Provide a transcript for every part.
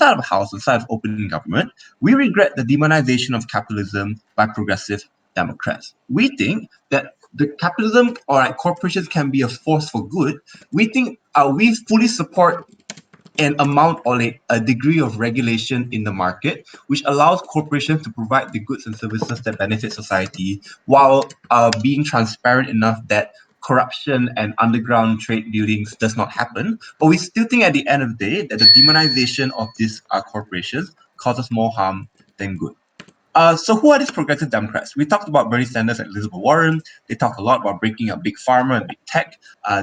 side of the house, on the side of open government, we regret the demonization of capitalism by progressive Democrats. We think that the capitalism or like corporations can be a force for good. We think we fully support an amount or a degree of regulation in the market, which allows corporations to provide the goods and services that benefit society while being transparent enough that corruption and underground trade dealings does not happen. But we still think at the end of the day that the demonization of these corporations causes more harm than good. So who are these progressive Democrats? We talked about Bernie Sanders and Elizabeth Warren. They talk a lot about breaking up big pharma and big tech.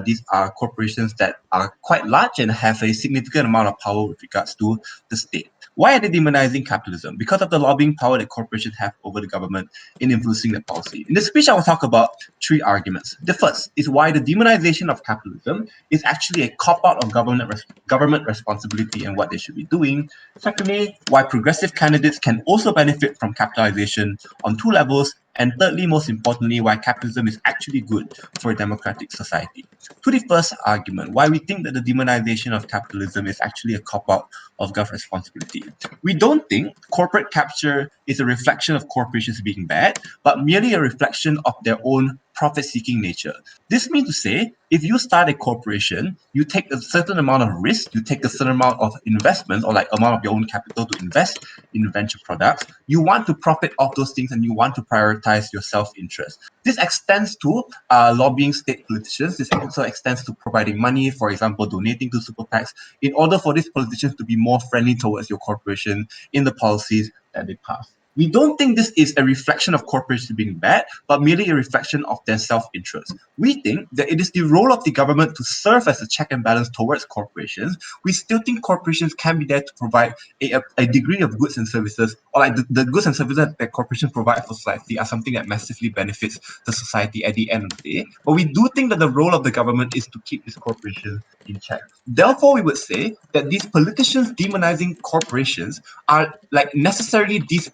These are corporations that are quite large and have a significant amount of power with regards to the state. Why are they demonizing capitalism? Because of the lobbying power that corporations have over the government in influencing the policy. In this speech, I will talk about three arguments. The first is why the demonization of capitalism is actually a cop-out of government responsibility and what they should be doing. Secondly, why progressive candidates can also benefit from capitalization on two levels. And thirdly, most importantly, why capitalism is actually good for a democratic society. To the first argument, why we think that the demonization of capitalism is actually a cop-out of government responsibility. We don't think corporate capture is a reflection of corporations being bad, but merely a reflection of their own profit-seeking nature. This means to say, if you start a corporation, you take a certain amount of risk, you take a certain amount of investment or like amount of your own capital to invest in venture products. You want to profit off those things and you want to prioritize your self-interest. This extends to lobbying state politicians. This also extends to providing money, for example, donating to super PACs, in order for these politicians to be more friendly towards your corporation in the policies that they pass. We don't think this is a reflection of corporations being bad, but merely a reflection of their self-interest. We think that it is the role of the government to serve as a check and balance towards corporations. We still think corporations can be there to provide a degree of goods and services, or like the goods and services that corporations provide for society are something that massively benefits the society at the end of the day. But we do think that the role of the government is to keep these corporations in check. Therefore, we would say that these politicians demonizing corporations are like necessarily these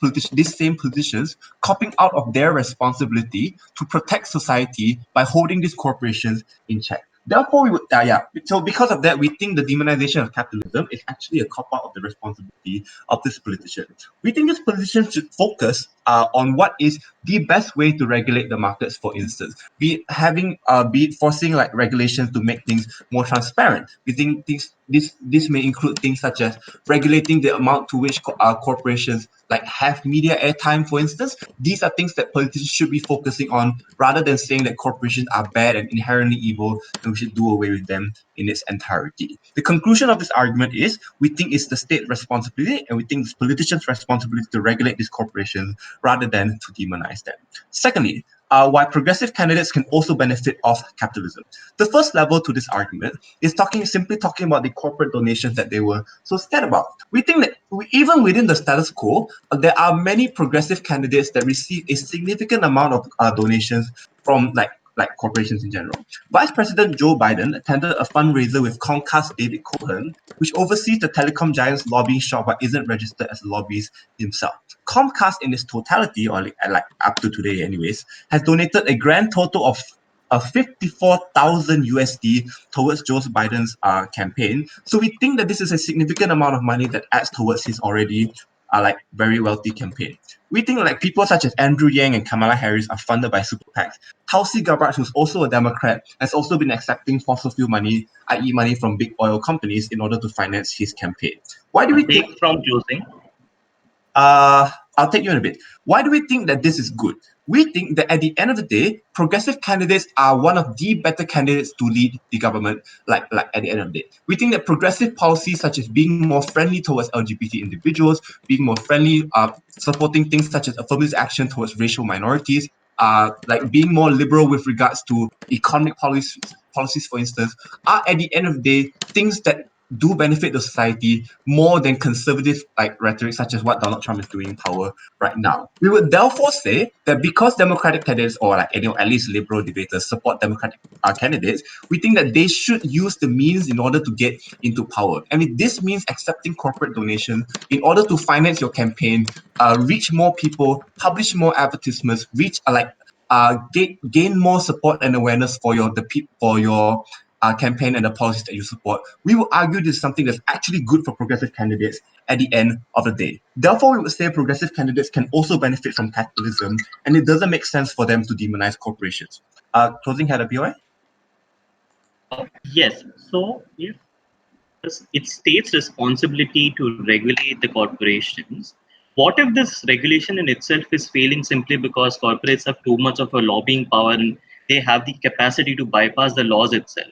same politicians copping out of their responsibility to protect society by holding these corporations in check. Therefore, we would, so because of that, we think the demonization of capitalism is actually a cop-out of the responsibility of this politician. We think this politician should focus on what is the best way to regulate the markets, for instance, be it forcing like regulations to make things more transparent. We think this may include things such as regulating the amount to which corporations like have media airtime, for instance. These are things that politicians should be focusing on rather than saying that corporations are bad and inherently evil and we should do away with them in its entirety. The conclusion of this argument is we think it's the state responsibility and we think it's politicians' responsibility to regulate these corporations rather than to demonize them. Secondly, why progressive candidates can also benefit off capitalism. The first level to this argument is simply talking about the corporate donations that they were so scared about. We think that even within the status quo, there are many progressive candidates that receive a significant amount of donations from like corporations in general. Vice President Joe Biden attended a fundraiser with Comcast David Cohen, which oversees the telecom giant's lobbying shop but isn't registered as a lobbyist himself. Comcast in its totality, or like up to today anyways, has donated a grand total of 54,000 USD towards Joe Biden's campaign. So we think that this is a significant amount of money that adds towards his already like very wealthy campaign. We think like people such as Andrew Yang and Kamala Harris are funded by super PACs. Tulsi Gabbard, who's also a Democrat, has also been accepting fossil fuel money, i.e. money from big oil companies in order to finance his campaign. Why do we think from choosing? I'll take you in a bit. Why do we think that this is good? We think that at the end of the day, progressive candidates are one of the better candidates to lead the government, like at the end of the day. We think that progressive policies such as being more friendly towards LGBT individuals, being more friendly, supporting things such as affirmative action towards racial minorities, like being more liberal with regards to economic policies, for instance, are at the end of the day things that do benefit the society more than conservative like rhetoric such as what Donald Trump is doing in power right now. We would therefore say that because Democratic candidates or like at least liberal debaters support Democratic candidates, we think that they should use the means in order to get into power. And if this means accepting corporate donations in order to finance your campaign, reach more people, publish more advertisements, gain more support and awareness for your campaign and the policies that you support, we will argue this is something that's actually good for progressive candidates at the end of the day. Therefore, we would say progressive candidates can also benefit from capitalism, and it doesn't make sense for them to demonize corporations. Closing head of BOI? Yes. So if it's state's responsibility to regulate the corporations, what if this regulation in itself is failing simply because corporates have too much of a lobbying power and they have the capacity to bypass the laws itself?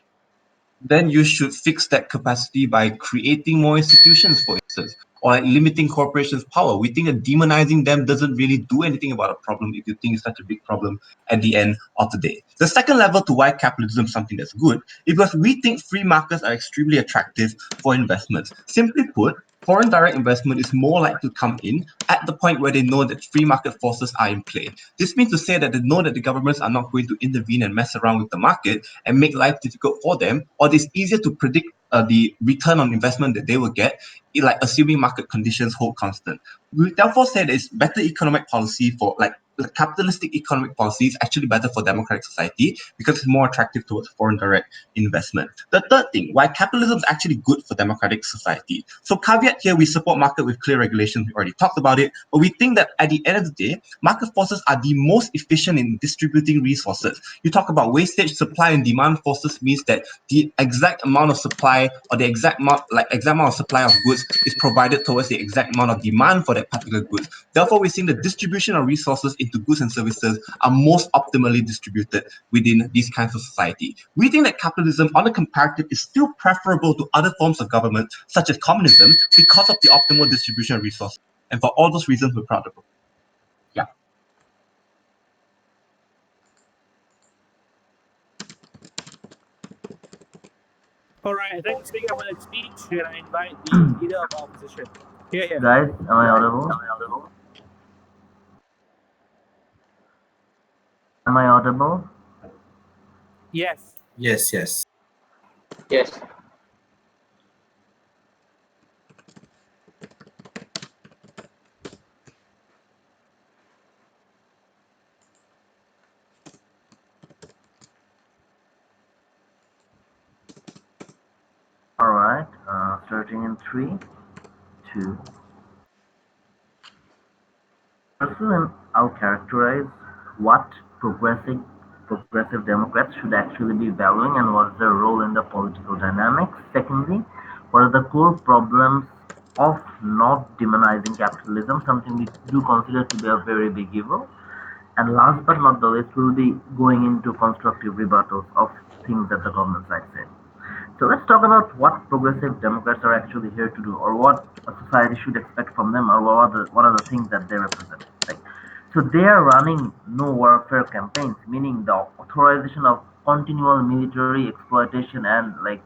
Then you should fix that capacity by creating more institutions, for instance, or like limiting corporations' power. We think that demonizing them doesn't really do anything about a problem if you think it's such a big problem at the end of the day. The second level to why capitalism is something that's good is because we think free markets are extremely attractive for investments. Simply put, foreign direct investment is more likely to come in at the point where they know that free market forces are in play. This means to say that they know that the governments are not going to intervene and mess around with the market and make life difficult for them, or it's easier to predict the return on investment that they will get, like assuming market conditions hold constant. We therefore say that it's better economic policy for like capitalistic economic policy is actually better for democratic society because it's more attractive towards foreign direct investment. The third thing, why capitalism is actually good for democratic society. So caveat here, we support market with clear regulations. We already talked about it, but we think that at the end of the day, market forces are the most efficient in distributing resources. You talk about wastage, supply, and demand forces means that the exact amount of supply or the exact amount of supply of goods is provided towards the exact amount of demand for that particular goods. Therefore, we're seeing the distribution of resources into goods and services are most optimally distributed within these kinds of society. We think that capitalism, on a comparative, is still preferable to other forms of government, such as communism, because of the optimal distribution of resources. And for all those reasons, we're proud of it. Yeah. All right, thanks for your speech, and I invite the leader of opposition. Here. Guys, am I audible? Am I audible? Yes. Yes. Yes. Alright, starting in 3, 2. Firstly, I'll characterize what progressive Democrats should actually be valuing and what's their role in the political dynamics. Secondly, what are the core problems of not demonizing capitalism, something we do consider to be a very big evil. And last but not the least, we'll be going into constructive rebuttals of things that the government side said. So let's talk about what progressive Democrats are actually here to do, or what a society should expect from them, or what are the things that they represent. Like, so they are running no warfare campaigns, meaning the authorization of continual military exploitation and like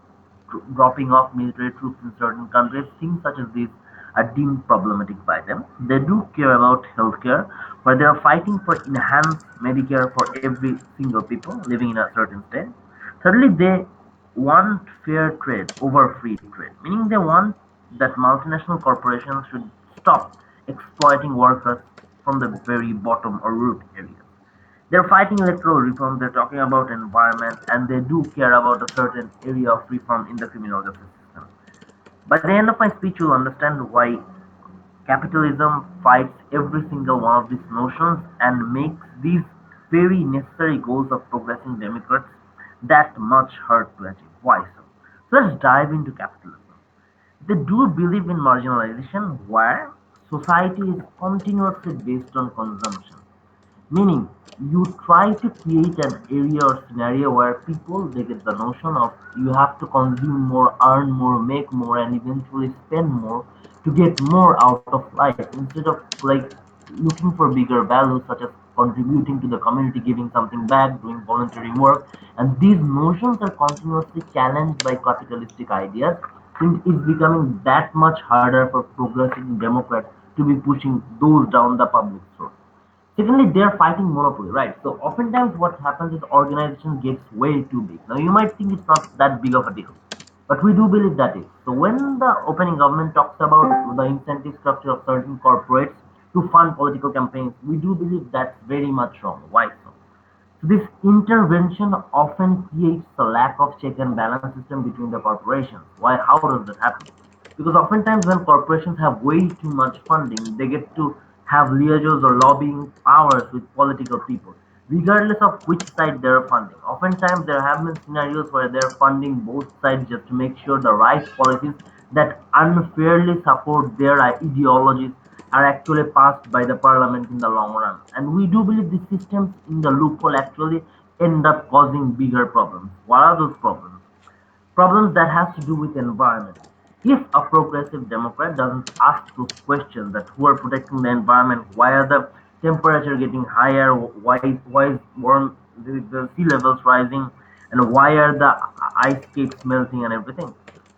dropping off military troops in certain countries. Things such as these are deemed problematic by them. They do care about healthcare, where they are fighting for enhanced Medicare for every single people living in a certain state. Thirdly, they want fair trade over free trade, meaning they want that multinational corporations should stop exploiting workers from the very bottom or root areas. They're fighting electoral reform, they're talking about environment, and they do care about a certain area of reform in the criminal justice system. By the end of my speech, you'll understand why capitalism fights every single one of these notions and makes these very necessary goals of progressing Democrats that much hard to achieve. Why so? So let's dive into capitalism. They do believe in marginalization where society is continuously based on consumption. Meaning, you try to create an area or scenario where people they get the notion of you have to consume more, earn more, make more, and eventually spend more to get more out of life instead of like looking for bigger values such as contributing to the community, giving something back, doing voluntary work. And these notions are continuously challenged by capitalistic ideas. Since it's becoming that much harder for progressive Democrats to be pushing those down the public throat. Secondly, they're fighting monopoly, right? So oftentimes what happens is organization gets way too big. Now you might think it's not that big of a deal, but we do believe that is. So when the opening government talks about the incentive structure of certain corporates to fund political campaigns, we do believe that's very much wrong. Why so? This intervention often creates a lack of check and balance system between the corporations. Why? How does that happen? Because oftentimes when corporations have way too much funding, they get to have liaisons or lobbying powers with political people, regardless of which side they're funding. Oftentimes there have been scenarios where they're funding both sides just to make sure the right policies that unfairly support their ideologies are actually passed by the parliament in the long run. And we do believe these systems in the loophole actually end up causing bigger problems. What are those problems? Problems that has to do with environment. If a progressive Democrat doesn't ask those questions that who are protecting the environment, why are the temperature getting higher, why is the sea levels rising, and why are the ice cakes melting and everything.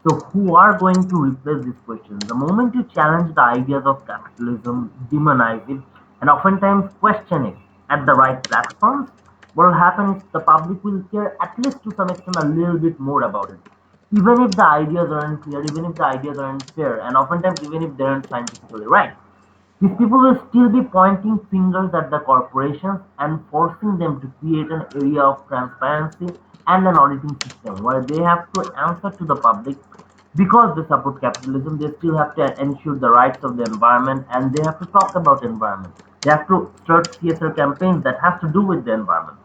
So who are going to replace these questions? The moment you challenge the ideas of capitalism, demonize it, and oftentimes question it at the right platforms, what will happen is the public will care at least to some extent a little bit more about it. Even if the ideas aren't clear, even if the ideas aren't fair, and oftentimes even if they aren't scientifically right. These people will still be pointing fingers at the corporations and forcing them to create an area of transparency and an auditing system where they have to answer to the public because they support capitalism. They still have to ensure the rights of the environment and they have to talk about environment. They have to start CSR campaigns that has to do with the environment.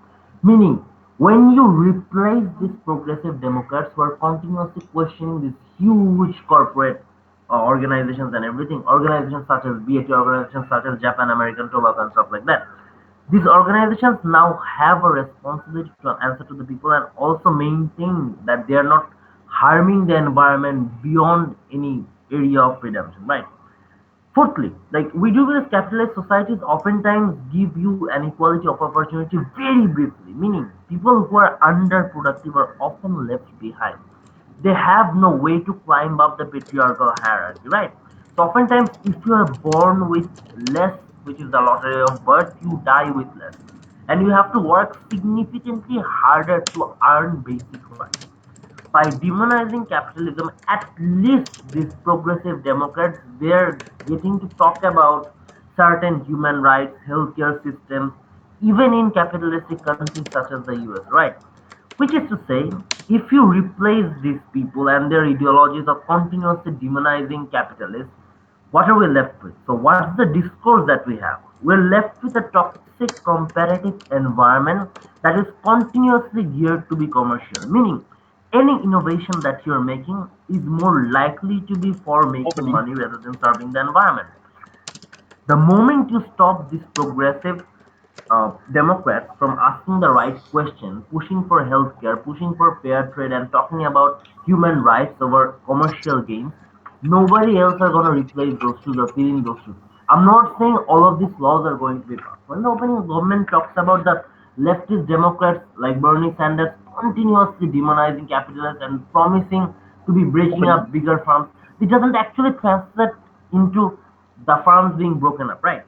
Meaning, when you replace these progressive Democrats who are continuously questioning these huge corporate organizations and everything, organizations such as BAT, organizations such as Japan American Tobacco and stuff like that. These organizations now have a responsibility to answer to the people and also maintain that they are not harming the environment beyond any area of redemption, right? Fourthly, like we do believe capitalist societies oftentimes give you an equality of opportunity very briefly, meaning people who are underproductive are often left behind. They have no way to climb up the patriarchal hierarchy, right? So oftentimes if you are born with less, which is the lottery of birth, you die with less. And you have to work significantly harder to earn basic rights. By demonizing capitalism, at least these progressive Democrats, they're getting to talk about certain human rights, healthcare systems, even in capitalistic countries such as the US, right? Which is to say, if you replace these people and their ideologies of continuously demonizing capitalists, what are we left with? So, what's the discourse that we have? We're left with a toxic competitive environment that is continuously geared to be commercial, meaning any innovation that you're making is more likely to be for making Opening. money rather than serving the environment. The moment you stop this progressive Democrats from asking the right question, pushing for healthcare, pushing for fair trade, and talking about human rights over commercial gains, nobody else are going to replace those shoes or fill in those shoes. I'm not saying all of these laws are going to be passed. When the opening government talks about the leftist Democrats like Bernie Sanders continuously demonizing capitalists and promising to be breaking Opening. up bigger firms, it doesn't actually translate into the firms being broken up, right?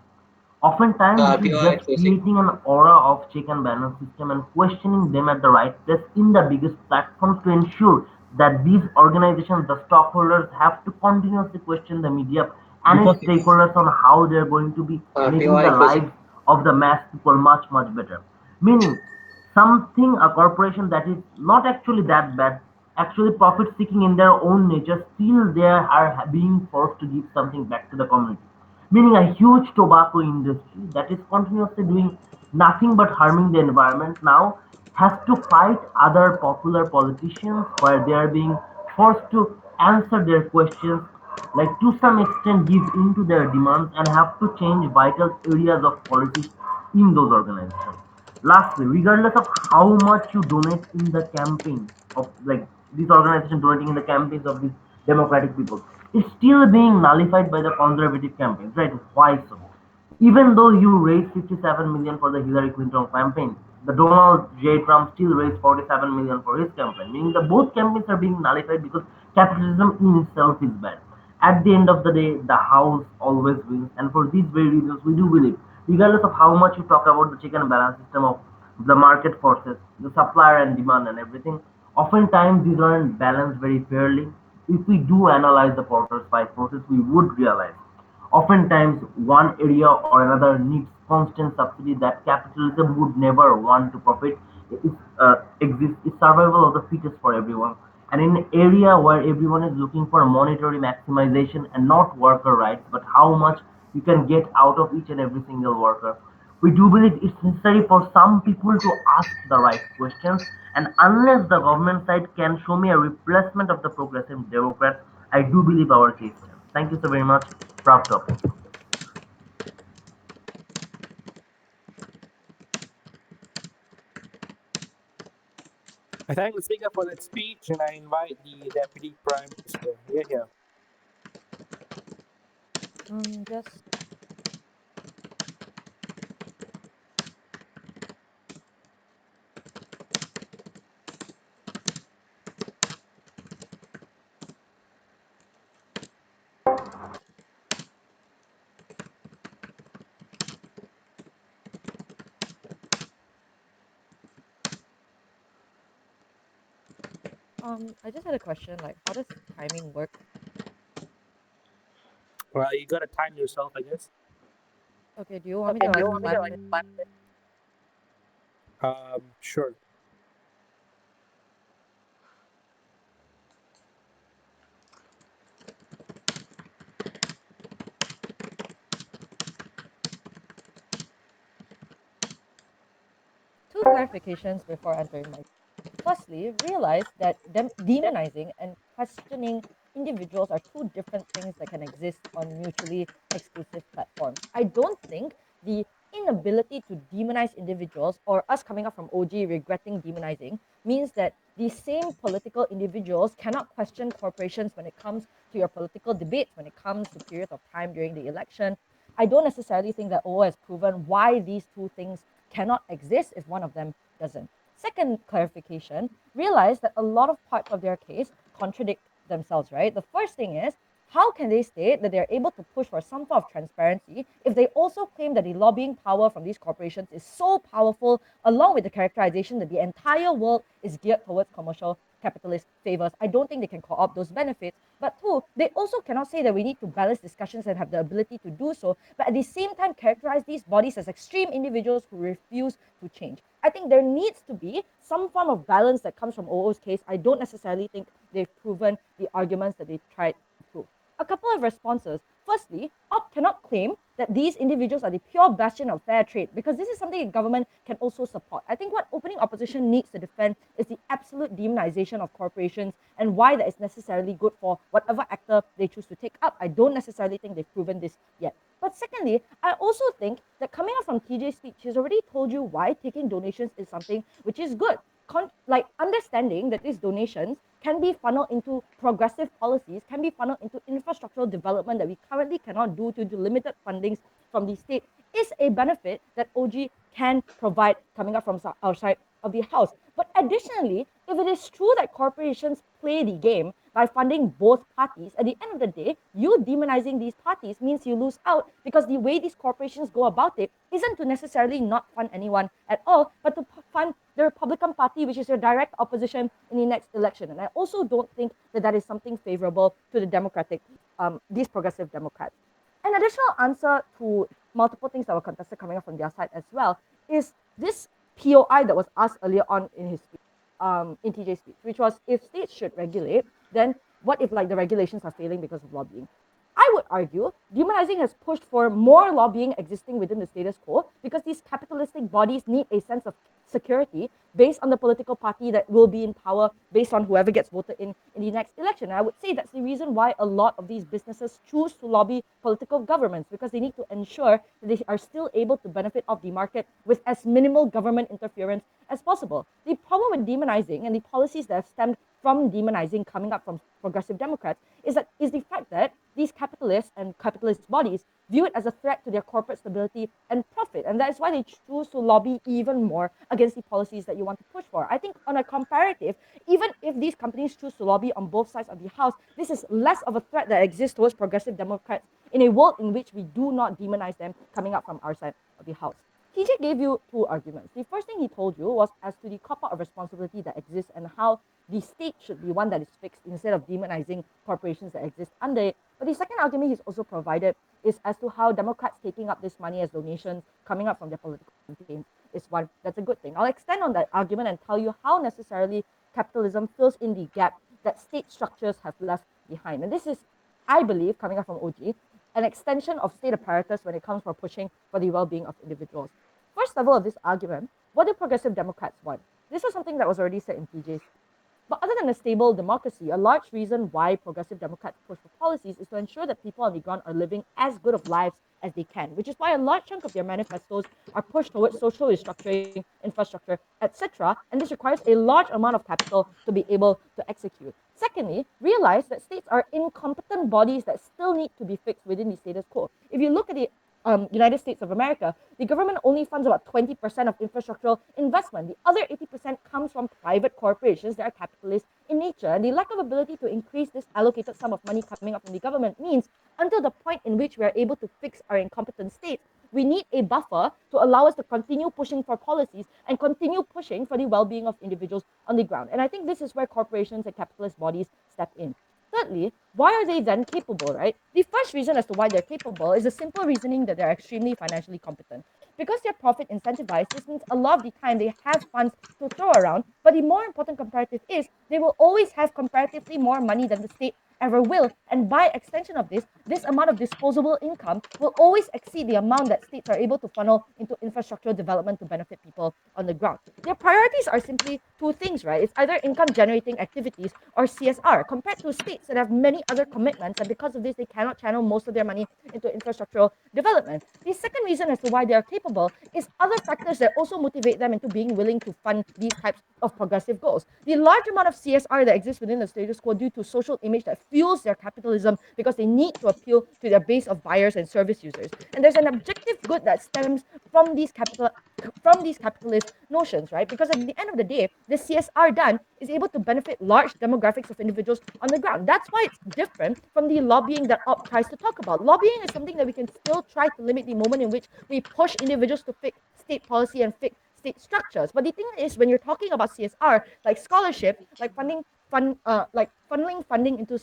Oftentimes, this is just creating an aura of check and balance system and questioning them at the right place in the biggest platforms to ensure that these organizations, the stockholders, have to continuously question the media and its Because stakeholders on how they're going to be making the lives of the mass people much, much better. Meaning, something, a corporation that is not actually that bad, actually profit seeking in their own nature, still they are being forced to give something back to the community. Meaning a huge tobacco industry that is continuously doing nothing but harming the environment now has to fight other popular politicians where they are being forced to answer their questions, like to some extent give in to their demands and have to change vital areas of policies in those organizations. Lastly, regardless of how much you donate in the campaigns of like these organizations donating in the campaigns of these democratic people, it's still being nullified by the conservative campaigns, right? Why so? Even though you raised 57 million for the Hillary Clinton campaign, the Donald J. Trump still raised 47 million for his campaign, meaning the both campaigns are being nullified because capitalism in itself is bad. At the end of the day, the house always wins, and for these very reasons, we do believe, regardless of how much you talk about the check and balance system of the market forces, the supply and demand, and everything, oftentimes these aren't balanced very fairly. If we do analyze the Porter's five forces, we would realize. Oftentimes, one area or another needs constant subsidy that capitalism would never want to profit. It's survival of the fittest for everyone. And in an area where everyone is looking for monetary maximization and not worker rights, but how much you can get out of each and every single worker, we do believe it's necessary for some people to ask the right questions. And unless the government side can show me a replacement of the progressive Democrats, I do believe our case stands. Thank you so very much. Proud topic. I thank the speaker for that speech, and I invite the Deputy Prime Minister. Here. Just I just had a question. Like, how does timing work? Well, you gotta time yourself, I guess. Okay, do you want me to like plan it? Sure. Two clarifications before entering my. Firstly, realize that demonizing and questioning individuals are two different things that can exist on mutually exclusive platforms. I don't think the inability to demonize individuals or us coming up from OG regretting demonizing means that the same political individuals cannot question corporations when it comes to your political debates, when it comes to periods of time during the election. I don't necessarily think that OO has proven why these two things cannot exist if one of them doesn't. Second clarification, realize that a lot of parts of their case contradict themselves, right? The first thing is, how can they state that they're able to push for some sort of transparency if they also claim that the lobbying power from these corporations is so powerful, along with the characterization that the entire world is geared towards commercial capitalist favors? I don't think they can co-opt those benefits. But two, they also cannot say that we need to balance discussions and have the ability to do so, but at the same time characterize these bodies as extreme individuals who refuse to change. I think there needs to be some form of balance that comes from OO's case. I don't necessarily think they've proven the arguments that they tried to prove. A couple of responses. Firstly, OP cannot claim that these individuals are the pure bastion of fair trade because this is something the government can also support. I think what opening opposition needs to defend is the absolute demonization of corporations and why that is necessarily good for whatever actor they choose to take up. I don't necessarily think they've proven this yet. But secondly, I also think that coming out from TJ's speech, he's already told you why taking donations is something which is good. Like understanding that these donations can be funneled into progressive policies, can be funneled into infrastructural development that we currently cannot do due to limited fundings from the state is a benefit that OG can provide coming up from outside of the house. But additionally, if it is true that corporations play the game by funding both parties, at the end of the day, you demonizing these parties means you lose out because the way these corporations go about it isn't to necessarily not fund anyone at all, but to fund the Republican Party, which is your direct opposition in the next election. And I also don't think that that is something favorable to the these progressive Democrats. An additional answer to multiple things that were contested coming up from their side as well is this POI that was asked earlier on in his speech, in TJ's speech, which was if states should regulate, then what if like the regulations are failing because of lobbying? I would argue demonizing has pushed for more lobbying existing within the status quo because these capitalistic bodies need a sense of security based on the political party that will be in power based on whoever gets voted in the next election. And I would say that's the reason why a lot of these businesses choose to lobby political governments because they need to ensure that they are still able to benefit off the market with as minimal government interference as possible. The problem with demonizing and the policies that have stemmed from demonizing coming up from progressive Democrats is the fact that these capitalists and capitalist bodies view it as a threat to their corporate stability and profit. And that is why they choose to lobby even more against the policies that you want to push for. I think on a comparative, even if these companies choose to lobby on both sides of the house, this is less of a threat that exists towards progressive Democrats in a world in which we do not demonize them coming up from our side of the house. TJ gave you two arguments. The first thing he told you was as to the cop out of responsibility that exists and how the state should be one that is fixed instead of demonizing corporations that exist under it. But the second argument he's also provided is as to how Democrats taking up this money as donations coming up from their political campaigns is one that's a good thing. I'll extend on that argument and tell you how necessarily capitalism fills in the gap that state structures have left behind. And this is, I believe, coming up from OG, an extension of state apparatus when it comes for pushing for the well-being of individuals. First level of this argument, what do progressive Democrats want? This was something that was already said in PJ's. But other than a stable democracy, a large reason why progressive Democrats push for policies is to ensure that people on the ground are living as good of lives as they can, which is why a large chunk of their manifestos are pushed towards social restructuring, infrastructure, etc. And this requires a large amount of capital to be able to execute. Secondly, realize that states are incompetent bodies that still need to be fixed within the status quo. If you look at the United States of America, the government only funds about 20% of infrastructural investment. The other 80% comes from private corporations that are capitalist in nature. And the lack of ability to increase this allocated sum of money coming up from the government means until the point in which we are able to fix our incompetent states, we need a buffer to allow us to continue pushing for policies and continue pushing for the well-being of individuals on the ground. And I think this is where corporations and capitalist bodies step in. Thirdly, why are they then capable, right? The first reason as to why they're capable is a simple reasoning that they're extremely financially competent. Because they're profit incentivized, this means a lot of the time they have funds to throw around. But the more important comparative is they will always have comparatively more money than the state ever will. And by extension of this amount of disposable income will always exceed the amount that states are able to funnel into infrastructural development to benefit people on the ground. Their priorities are simply two things, right? It's either income generating activities or CSR, compared to states that have many other commitments. And because of this, they cannot channel most of their money into infrastructural development. The second reason as to why they are capable is other factors that also motivate them into being willing to fund these types of progressive goals. The large amount of CSR that exists within the status quo due to social image that fuels their capitalism because they need to appeal to their base of buyers and service users. And there's an objective good that stems from these capitalist notions, right? Because at the end of the day, the CSR done is able to benefit large demographics of individuals on the ground. That's why it's different from the lobbying that OP tries to talk about. Lobbying is something that we can still try to limit the moment in which we push individuals to fix state policy and fix state structures. But the thing is, when you're talking about CSR, like scholarship, like funneling funding into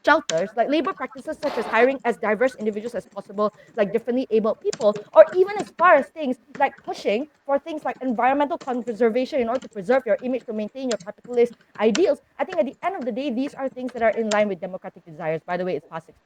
shelters, like labor practices such as hiring as diverse individuals as possible, like differently abled people, or even as far as things like pushing for things like environmental conservation in order to preserve your image, to maintain your capitalist ideals. I think at the end of the day, these are things that are in line with democratic desires. By the way, it's past 6.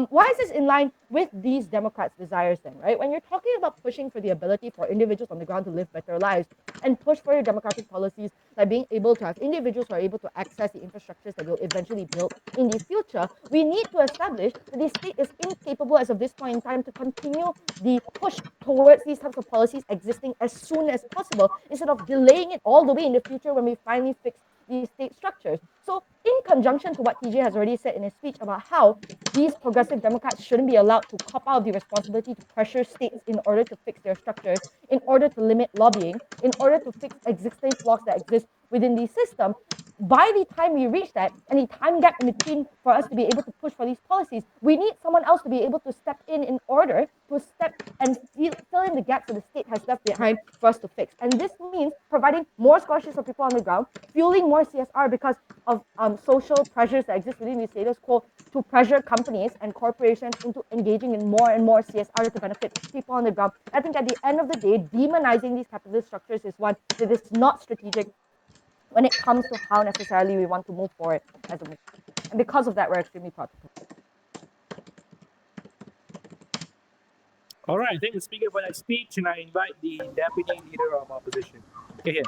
Why is this in line with these Democrats' desires then, right? When you're talking about pushing for the ability for individuals on the ground to live better lives and push for your democratic policies, like being able to have individuals who are able to access the infrastructures that will eventually build in the future, we need to establish that the state is incapable as of this point in time to continue the push towards these types of policies existing as soon as possible instead of delaying it all the way in the future when we finally fix these state structures. So, in conjunction to what TJ has already said in his speech about how these progressive Democrats shouldn't be allowed to cop out of the responsibility to pressure states in order to fix their structures, in order to limit lobbying, in order to fix existing flaws that exist within the system. By the time we reach that and the time gap in between for us to be able to push for these policies, we need someone else to be able to step in order to step and fill in the gaps that the state has left behind for us to fix. And this means providing more scholarships for people on the ground, fueling more CSR because of social pressures that exist within the status quo to pressure companies and corporations into engaging in more and more CSR to benefit people on the ground. I think at the end of the day, demonizing these capitalist structures is one that is not strategic when it comes to how necessarily we want to move forward as a movement. And because of that, we're extremely proud to. All right, thank you, Speaker, for that speech, and I invite the Deputy Leader of Opposition. Here.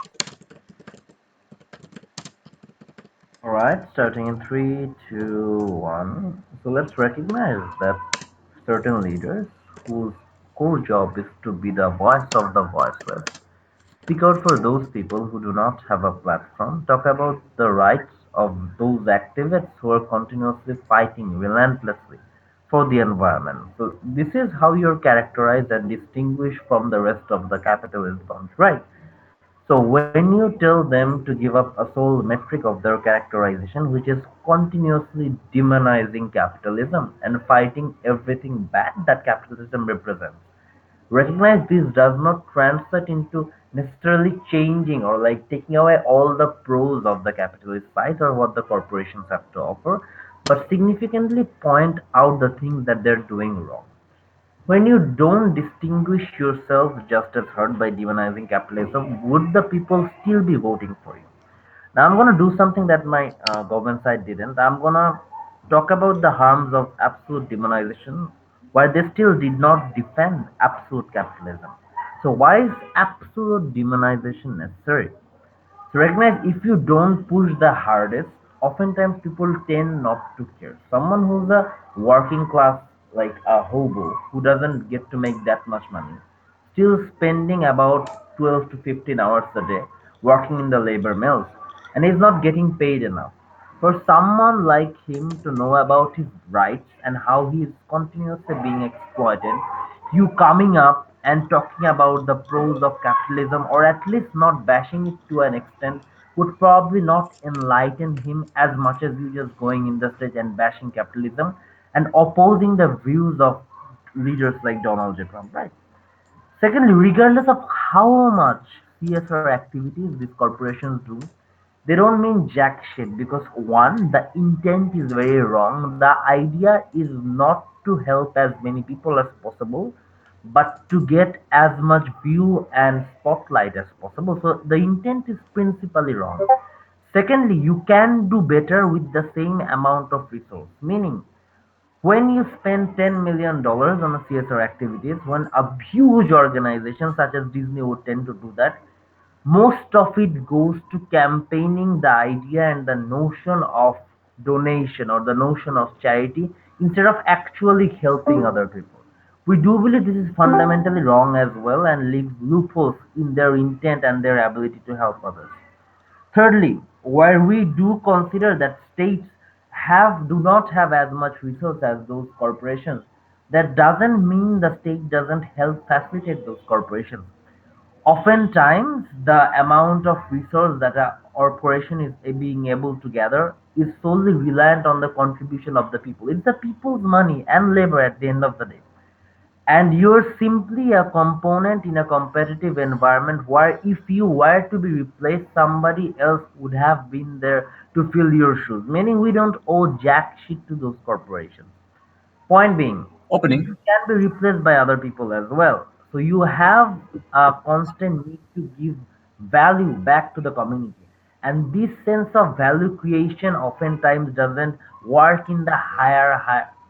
All right, starting in three, two, one. So let's recognize that certain leaders whose core job is to be the voice of the voiceless speak out for those people who do not have a platform, talk about the rights of those activists who are continuously fighting relentlessly for the environment. So this is how you're characterized and distinguished from the rest of the capitalist bunch, right? So when you tell them to give up a sole metric of their characterization, which is continuously demonizing capitalism and fighting everything bad that capitalism represents, Recognize this does not translate into necessarily changing or like taking away all the pros of the capitalist side or what the corporations have to offer, but significantly point out the things that they're doing wrong. When you don't distinguish yourself just as hurt by demonizing capitalism, would the people still be voting for you? Now I'm going to do something that my government side didn't. I'm going to talk about the harms of absolute demonization, why they still did not defend absolute capitalism. So why is absolute demonization necessary? So recognize if you don't push the hardest, oftentimes people tend not to care. Someone who's a working class, like a hobo, who doesn't get to make that much money, still spending about 12 to 15 hours a day working in the labor mills, and is not getting paid enough. For someone like him to know about his rights and how he is continuously being exploited, you coming up and talking about the pros of capitalism or at least not bashing it to an extent would probably not enlighten him as much as you just going in the stage and bashing capitalism and opposing the views of leaders like Donald J. Trump, right? Secondly, regardless of how much CSR activities these corporations do, they don't mean jack shit because one, the intent is very wrong. The idea is not to help as many people as possible, but to get as much view and spotlight as possible. So the intent is principally wrong. Secondly, you can do better with the same amount of resource, meaning when you spend $10 million on a CSR activities, when a huge organization such as Disney would tend to do that, most of it goes to campaigning the idea and the notion of donation or the notion of charity instead of actually helping other people. We do believe this is fundamentally wrong as well and leaves loopholes in their intent and their ability to help others. Thirdly, where we do consider that states do not have as much resource as those corporations, that doesn't mean the state doesn't help facilitate those corporations. Oftentimes, the amount of resource that a corporation is being able to gather is solely reliant on the contribution of the people. It's the people's money and labor at the end of the day, and you're simply a component in a competitive environment where if you were to be replaced somebody else would have been there to fill your shoes, meaning we don't owe jack shit to those corporations. Point being, Opening. you can be replaced by other people as well. So you have a constant need to give value back to the community. And this sense of value creation oftentimes doesn't work in the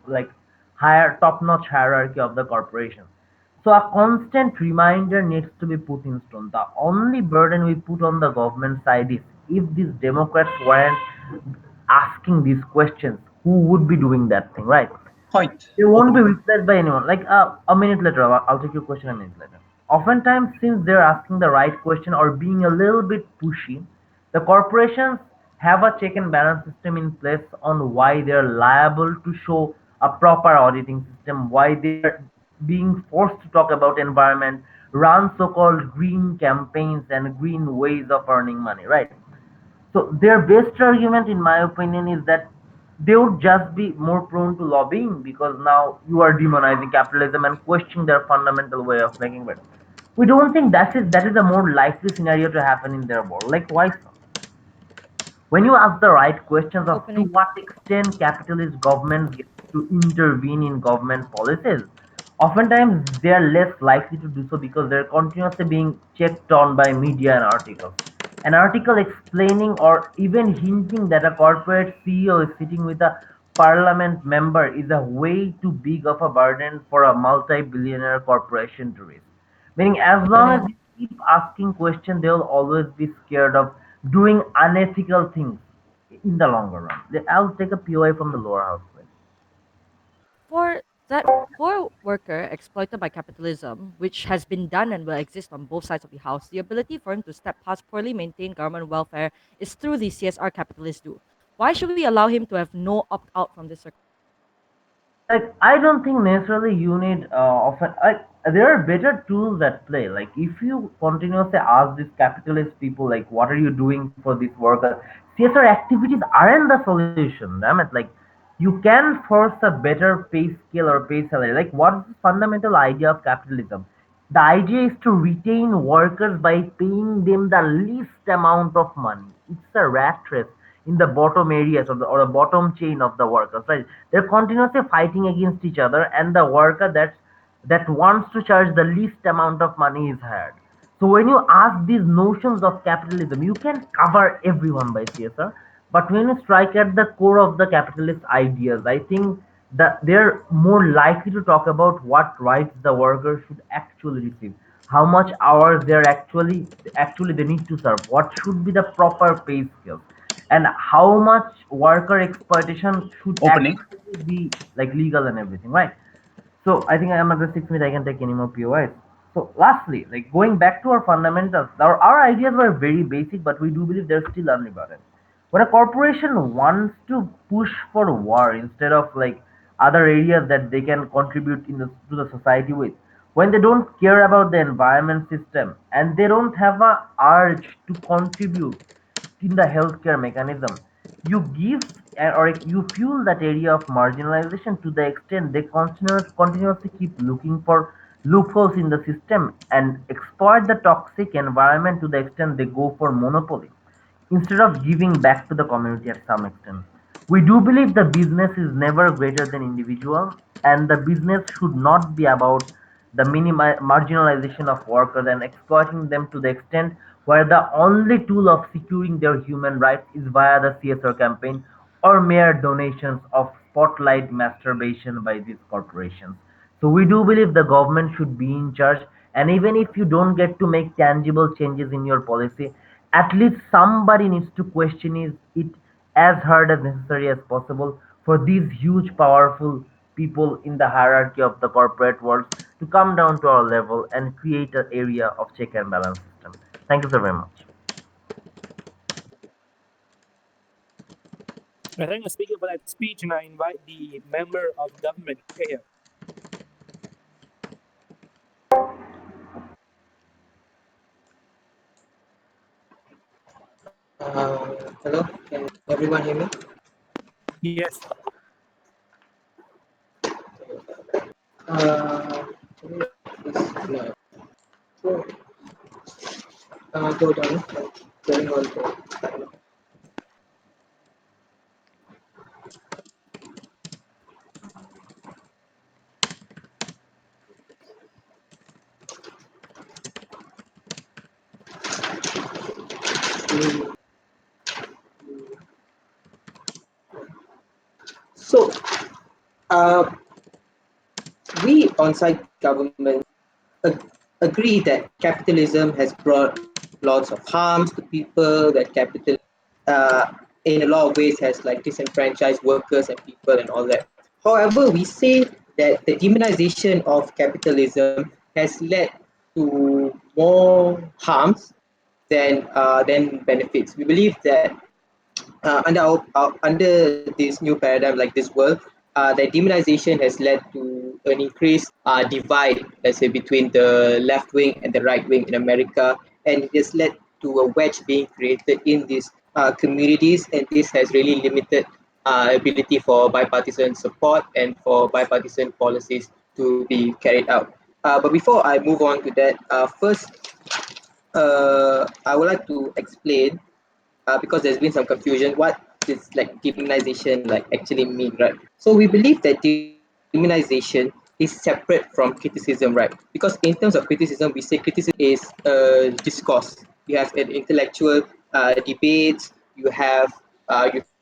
like higher top-notch hierarchy of the corporation. So a constant reminder needs to be put in stone. The only burden we put on the government side is if these Democrats weren't asking these questions, who would be doing that thing, right? Point. They won't be Opening. replaced by anyone. Like a minute later, I'll take your question a minute later. Oftentimes, since they're asking the right question or being a little bit pushy, the corporations have a check and balance system in place on why they're liable to show a proper auditing system, why they're being forced to talk about environment, run so-called green campaigns and green ways of earning money, right? So their best argument, in my opinion, is that they would just be more prone to lobbying because now you are demonizing capitalism and questioning their fundamental way of making better. We don't think that is a more likely scenario to happen in their world. Like why so? When you ask the right questions of to Opening. what extent capitalist governments get to intervene in government policies, oftentimes they are less likely to do so because they're continuously being checked on by media and articles. An article explaining or even hinting that a corporate CEO is sitting with a parliament member is a way too big of a burden for a multi-billionaire corporation to raise. Meaning, as long as Opening. you keep asking questions, they'll always be scared of doing unethical things in the longer run. I'll take a POI from the lower house. Please. For that poor worker exploited by capitalism, which has been done and will exist on both sides of the house, the ability for him to step past poorly maintained government welfare is through the CSR capitalists do. Why should we allow him to have no opt out from this Like I don't think necessarily you need often like there are better tools at play. Like if you continuously ask these capitalist people like what are you doing for this worker, CSR activities aren't the solution. Damn it, like you can force a better pay scale or pay salary. Like what is the fundamental idea of capitalism? The idea is to retain workers by paying them the least amount of money. It's a rat race in the bottom areas or the bottom chain of the workers, right? They're continuously fighting against each other, and the worker that wants to charge the least amount of money is hired. So when you ask these notions of capitalism, you can cover everyone by CSR, but when you strike at the core of the capitalist ideas, I think that they're more likely to talk about what rights the worker should actually receive, how much hours they're actually they need to serve, what should be the proper pay scales, and how much worker exploitation should Opening. actually be like legal and everything, right? So I think I am at the 6 minute. I can take any more POIs. So lastly, like going back to our fundamentals, our ideas were very basic, but we do believe they're still unrebutted. When a corporation wants to push for war instead of like other areas that they can contribute to the society with, when they don't care about the environment system and they don't have a urge to contribute in the healthcare mechanism, you give or you fuel that area of marginalization to the extent they continuously keep looking for loopholes in the system and exploit the toxic environment to the extent they go for monopoly instead of giving back to the community at some extent. We do believe the business is never greater than individual, and the business should not be about the marginalization of workers and exploiting them to the extent where the only tool of securing their human rights is via the CSR campaign or mere donations of spotlight masturbation by these corporations. So we do believe the government should be in charge, and even if you don't get to make tangible changes in your policy, at least somebody needs to question it as hard as necessary as possible for these huge, powerful people in the hierarchy of the corporate world to come down to our level and create an area of check and balance system. Thank you so very much. I thank the speaker for that speech, and I invite the member of government here. Hello, can everyone hear me? Yes. Can you please, so, go down, going on to, so uh, we on-site government ag- agree that capitalism has brought lots of harms to people, that capital uh, in a lot of ways has like disenfranchised workers and people and all that. However, we say that the demonization of capitalism has led to more harms than benefits. We believe that under this new paradigm, like this world, that demonization has led to an increased divide, let's say, between the left wing and the right wing in America, and it has led to a wedge being created in these communities, and this has really limited ability for bipartisan support and for bipartisan policies to be carried out. But before I move on to that, first, I would like to explain because there's been some confusion what is like demonization like actually mean, right? So we believe that demonization is separate from criticism, right? Because in terms of criticism, we say criticism is discourse. You have an intellectual debates, you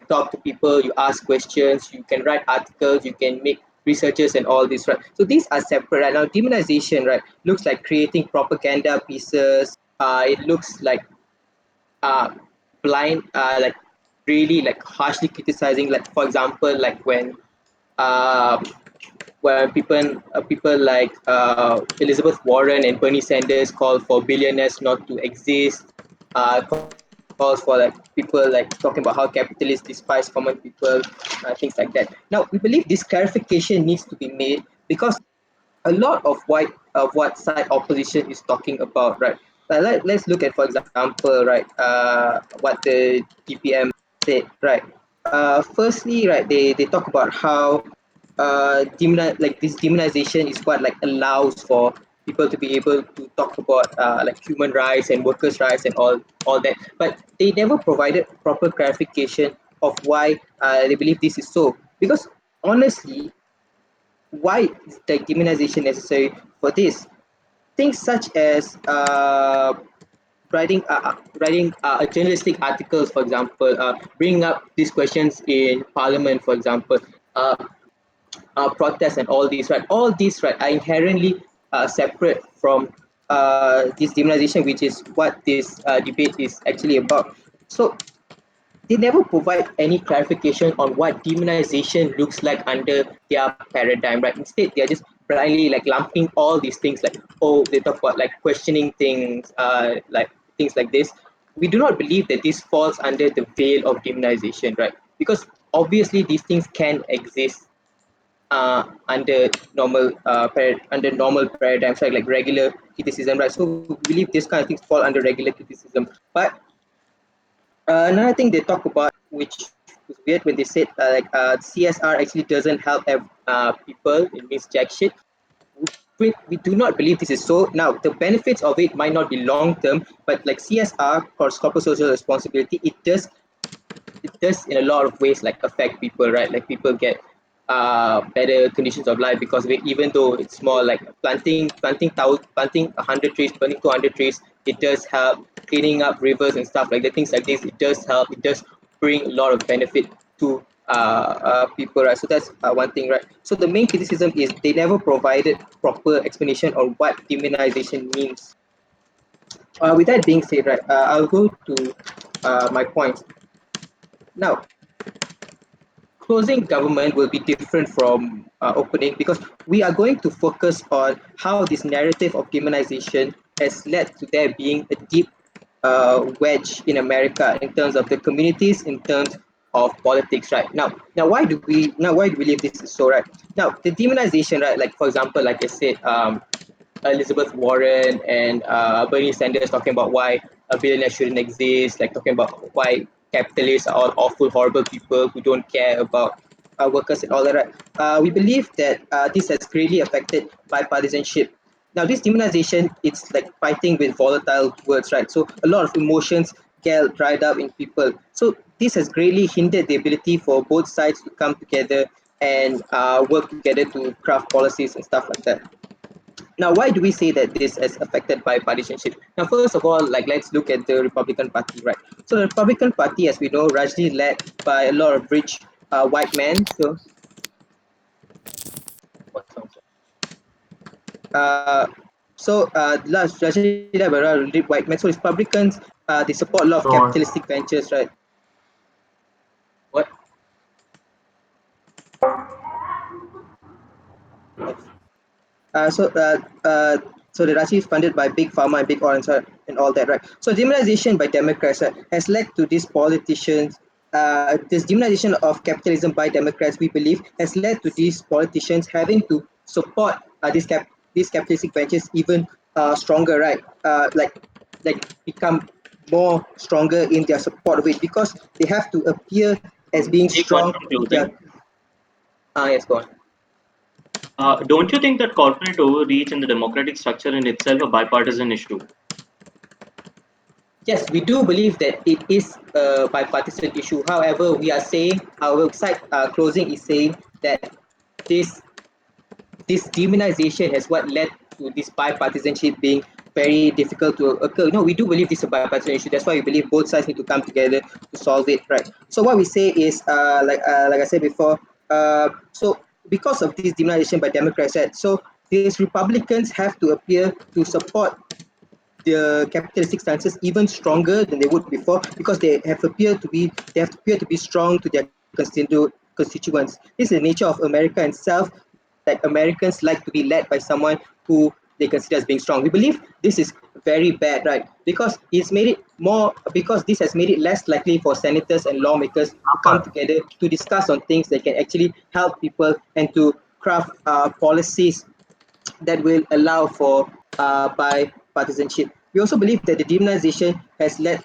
talk to people, you ask questions, you can write articles, you can make researches and all this, right? So these are separate. Right now demonization, right, looks like creating propaganda pieces. It looks like uh, blind like really like harshly criticizing, like for example, like uh, when people like Elizabeth Warren and Bernie Sanders call for billionaires not to exist, calls for like people like talking about how capitalists despise common people, things like that. Now we believe this clarification needs to be made because a lot of what side opposition is talking about, right? Let's look at, for example, right, what the DPM said, right? Firstly, right, they talk about how like this demonization is what like allows for people to be able to talk about like human rights and workers' rights and all that. But they never provided proper clarification of why they believe this is so. Because honestly, why is the demonization necessary for this? Things such as writing journalistic articles, for example, bringing up these questions in Parliament, for example, uh, protests and all these, right? All these, right, are inherently separate from this demonization, which is what this debate is actually about. So they never provide any clarification on what demonization looks like under their paradigm, right? Instead, they are just blindly like lumping all these things, like, oh, they talk about like questioning things, like things like this. We do not believe that this falls under the veil of demonization, right? Because obviously these things can exist under under normal paradigms, like regular criticism, right? So we believe this kind of things fall under regular criticism. But another thing they talk about, which was weird when they said CSR actually doesn't help people. It means jack shit. We do not believe this is so. Now, the benefits of it might not be long term, but like CSR, corporate social responsibility, it does in a lot of ways like affect people, right? Like people get better conditions of life because of it, even though it's small, like planting 100 trees, planting 200 trees, it does help. Cleaning up rivers and stuff like that, things like this, it does help. It does bring a lot of benefit to people, right? So that's one thing, right? So the main criticism is they never provided proper explanation on what demonization means. With that being said, right, I'll go to my points now. Closing government will be different from opening, because we are going to focus on how this narrative of demonization has led to there being a deep wedge in America in terms of the communities, in terms of politics, right? Now why do we believe this is so, right? Now, the demonization, right, like for example, like I said, Elizabeth Warren and Bernie Sanders talking about why a billionaire shouldn't exist, like talking about why capitalists are all awful, horrible people who don't care about workers and all that. Right? We believe that this has greatly affected bipartisanship. Now, this demonization, it's like fighting with volatile words, right? So a lot of emotions get dried up in people. So this has greatly hindered the ability for both sides to come together and work together to craft policies and stuff like that. Now, why do we say that this is affected by partisanship? Now, first of all, like let's look at the Republican Party, right? So the Republican Party, as we know, largely led by a lot of rich white men. So, what sounds uh, largely led by a lot of rich white men. So Republicans, they support a lot of Go on. capitalistic ventures, right? What? Uh, so uh, uh, so the Rashi is funded by big pharma and big orange and all that, right? So demonization by Democrats has led to these politicians. This demonization of capitalism by Democrats, we believe, has led to these politicians having to support these capitalistic ventures even stronger, right? Like become more stronger in their support of it, because they have to appear as being Take one strong from in their. closing. Yes, go on. Don't you think that corporate overreach and the democratic structure in itself a bipartisan issue? Yes, we do believe that it is a bipartisan issue. However, we are saying our website closing is saying that this this demonization has what led to this bipartisanship being very difficult to occur. No, we do believe this is a bipartisan issue. That's why we believe both sides need to come together to solve it, right? So what we say is, like I said before, so because of this demonization by Democrats, right, so these Republicans have to appear to support the capitalistic stances even stronger than they would before, because they have to appear to be strong to their constituents. This is the nature of America itself, that Americans like to be led by someone who they consider as being strong. We believe this is very bad, right? Because this has made it less likely for senators and lawmakers to come Upper. together to discuss on things that can actually help people and to craft policies that will allow for bipartisanship. We also believe that the demonization has led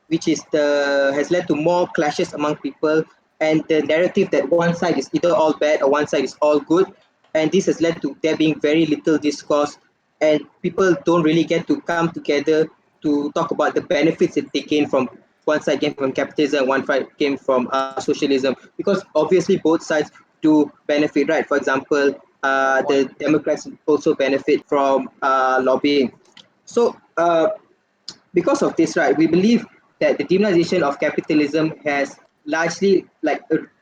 to more clashes among people, and the narrative that one side is either all bad or one side is all good, and this has led to there being very little discourse and people don't really get to come together to talk about the benefits that they gain from one side came from capitalism, one side came from socialism, because obviously both sides do benefit, right? For example, the Democrats also benefit from lobbying. So because of this, right, we believe that the demonization of capitalism has largely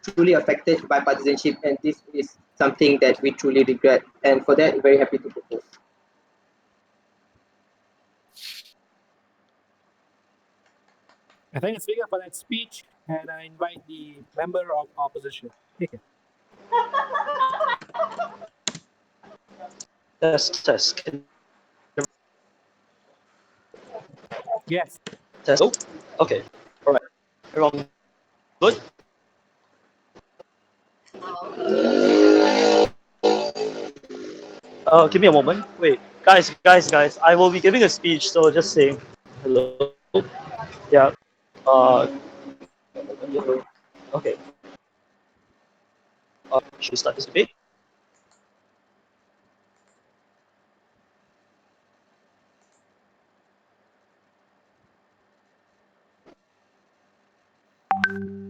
truly affected bipartisanship, and this is something that we truly regret. And for that, we're very happy to propose. I thank the speaker for that speech, and I invite the member of opposition. Here. Test. Can Yes. test? Oh, okay. All right. Everyone good? Give me a moment. Wait, guys. I will be giving a speech, so just saying hello. Yeah. Uh, okay. Should we start this debate?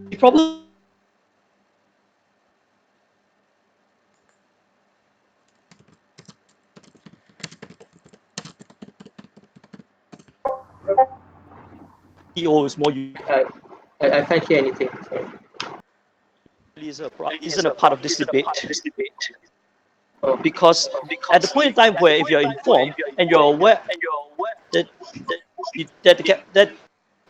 The problem CEO is more Uh, I can't hear anything. Sorry. isn't a part of this debate Oh. because at the point in time where if you're informed and you're aware that that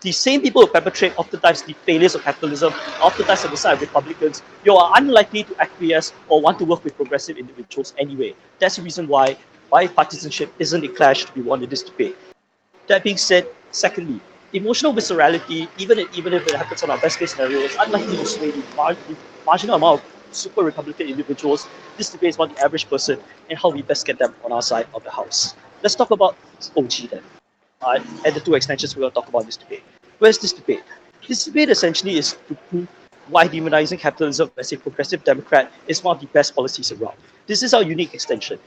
the same people who perpetrate oftentimes the failures of capitalism, oftentimes on the side of Republicans, you are unlikely to acquiesce or want to work with progressive individuals anyway. That's the reason why bipartisanship isn't a clash to be won in this debate. That being said, secondly, emotional viscerality, even if it happens on our best case scenario, is unlikely to sway the marginal amount of super Republican individuals. This debate is about the average person and how we best get them on our side of the house. Let's talk about OG then. And the two extensions we're going to talk about in this debate. Where's this debate? This debate essentially is to prove why demonizing capitalism as a progressive Democrat is one of the best policies around. This is our unique extension.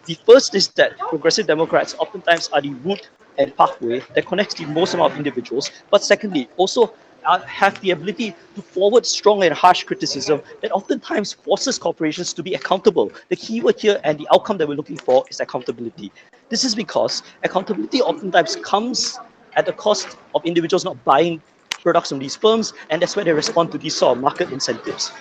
The first is that progressive Democrats oftentimes are the route and pathway that connects the most amount of individuals. But secondly, also have the ability to forward strong and harsh criticism that oftentimes forces corporations to be accountable. The keyword here and the outcome that we're looking for is accountability. This is because accountability oftentimes comes at the cost of individuals not buying products from these firms, and that's where they respond to these sort of market incentives.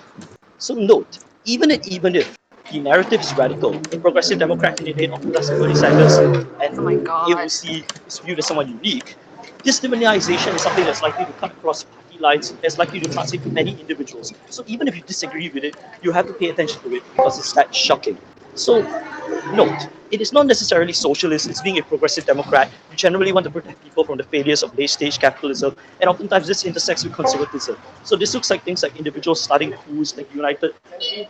So note, even if the narrative is radical, a progressive Democrat candidate often does Bernie Sanders and AOC is viewed as someone unique, this demonization is something that's likely to cut across party lines, that's likely to translate to many individuals. So even if you disagree with it, you have to pay attention to it because it's that shocking. So note, it is not necessarily socialist, it's being a progressive Democrat. You generally want to protect people from the failures of late stage capitalism, and oftentimes this intersects with conservatism. So this looks like things like individuals starting pools like United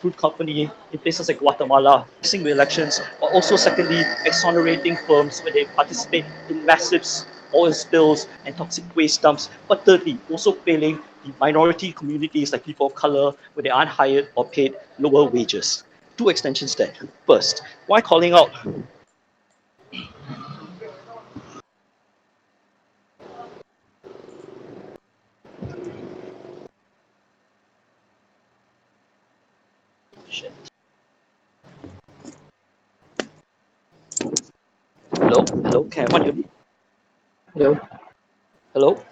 Fruit Company in places like Guatemala, mixing with elections, but also secondly, exonerating firms when they participate in massive oil spills and toxic waste dumps. But thirdly, also failing the minority communities like people of color where they aren't hired or paid lower wages. Two extensions then. First, why calling out hello, can everyone hear me? Hello. Hello?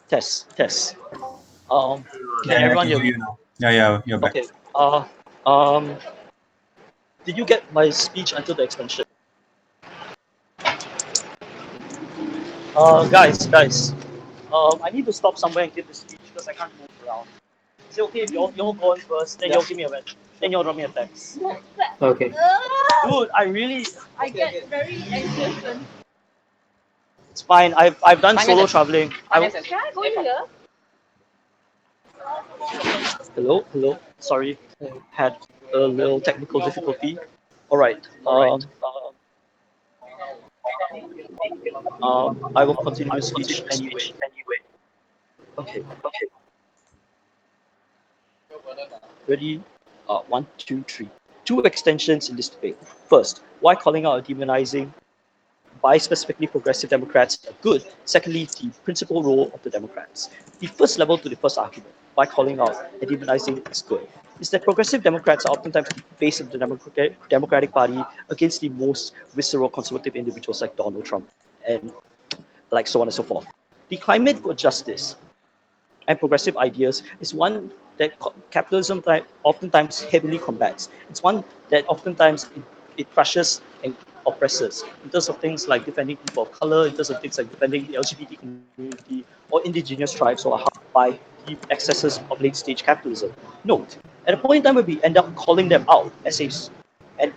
Test. Can Yeah, I everyone can hear hear me? you now. Yeah, you're back. Okay. Um, did you get my speech until the extension? Guys. I need to stop somewhere and give the speech because I can't move around. Is it okay if y'all go on first, then y'all give me a message, then y'all drop me a text? Okay. Dude, I get very anxious when it's fine. I've done solo traveling. Can I go in here? Hello. Sorry, I had a little technical difficulty. All right. I will continue the speech anyway. Okay. Ready? One, two, three. two extensions in this debate. First, why calling out or demonizing by specifically progressive Democrats are good. Secondly, the principal role of the Democrats. The first level to the first argument, by calling out and demonizing is good, is that progressive Democrats are oftentimes the face of the Democratic Party against the most visceral conservative individuals like Donald Trump and like so on and so forth. The climate for justice and progressive ideas is one that capitalism oftentimes heavily combats. It's one that oftentimes it crushes and oppresses in terms of things like defending people of color, in terms of things like defending the LGBT community or indigenous tribes who are harmed by the excesses of late stage capitalism. Note, at a point in time where we end up calling them out as a and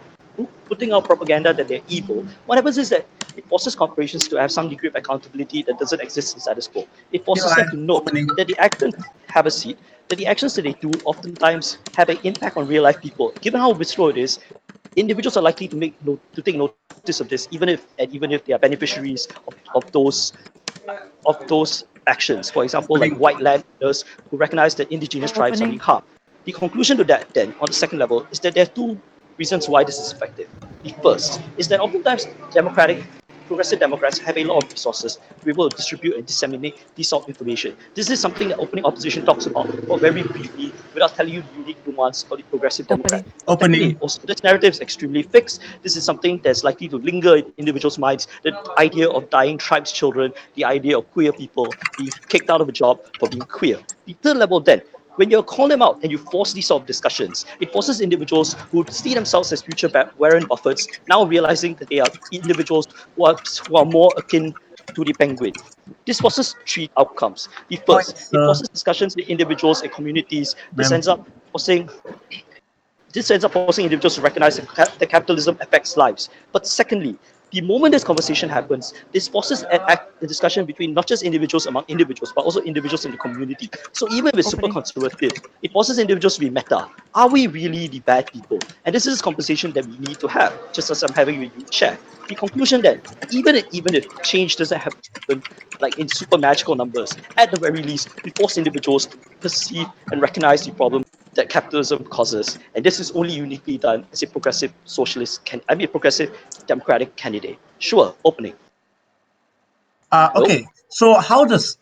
putting out propaganda that they're evil, what happens is that it forces corporations to have some degree of accountability that doesn't exist in status quo. It forces them to know that the actions have a seat, that the actions that they do oftentimes have an impact on real life people. Given how visceral it is, individuals are likely to take notice of this, even if they are beneficiaries of those actions. For example, like Opening. white landowners who recognize that indigenous tribes are being Opening. harmed. The conclusion to that, then, on the second level, is that there are two reasons why this is effective. The first is that oftentimes progressive Democrats have a lot of resources to be able to distribute and disseminate this sort of information. This is something that opening opposition talks about, or very briefly, without telling you the unique nuance of the progressive Democrat. Opening. But secondly, Opening. also, this narrative is extremely fixed. This is something that's likely to linger in individuals' minds. The idea of dying tribes' children, the idea of queer people being kicked out of a job for being queer. The third level, then, when you call them out and you force these sort of discussions, it forces individuals who see themselves as future Warren Buffetts now realizing that they are individuals who are more akin to the penguin. This forces three outcomes. The Point, first, it sir. forces discussions with individuals and communities. Ma'am. Forcing this ends up forcing individuals to recognize that capitalism affects lives. But secondly, the moment this conversation happens, this forces a discussion between not just individuals among individuals, but also individuals in the community. So even if it's super Opening. conservative, it forces individuals to be meta. Are we really the bad people? And this is a conversation that we need to have, just as I'm having with you, Chair. The conclusion that even if change doesn't happen like in super magical numbers, at the very least, we force individuals to perceive and recognize the problem that capitalism causes, and this is only uniquely done as a progressive progressive democratic candidate. Sure, opening. Hello? Okay. So how does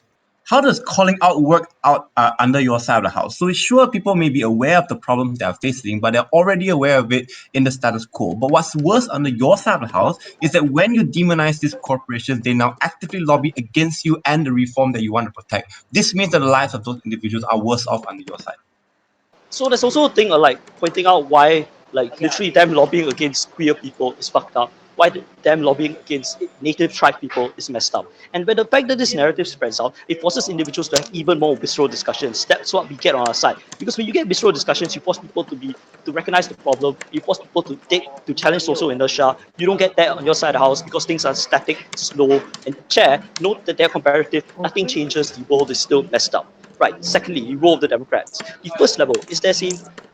calling out work out under your side of the house? So sure, people may be aware of the problems they are facing, but they're already aware of it in the status quo. But what's worse under your side of the house is that when you demonize these corporations, they now actively lobby against you and the reform that you want to protect. This means that the lives of those individuals are worse off under your side. So there's also a thing of like pointing out why like literally them lobbying against queer people is fucked up. Why them lobbying against native tribe people is messed up. And when the fact that this narrative spreads out, it forces individuals to have even more visceral discussions. That's what we get on our side. Because when you get visceral discussions, you force people to recognize the problem. You force people to challenge social inertia. You don't get that on your side of the house because things are static, slow, and chair. Note that they're comparative. Nothing Opening. changes. The world is still messed up. Right. Secondly, the role of the Democrats. The first level is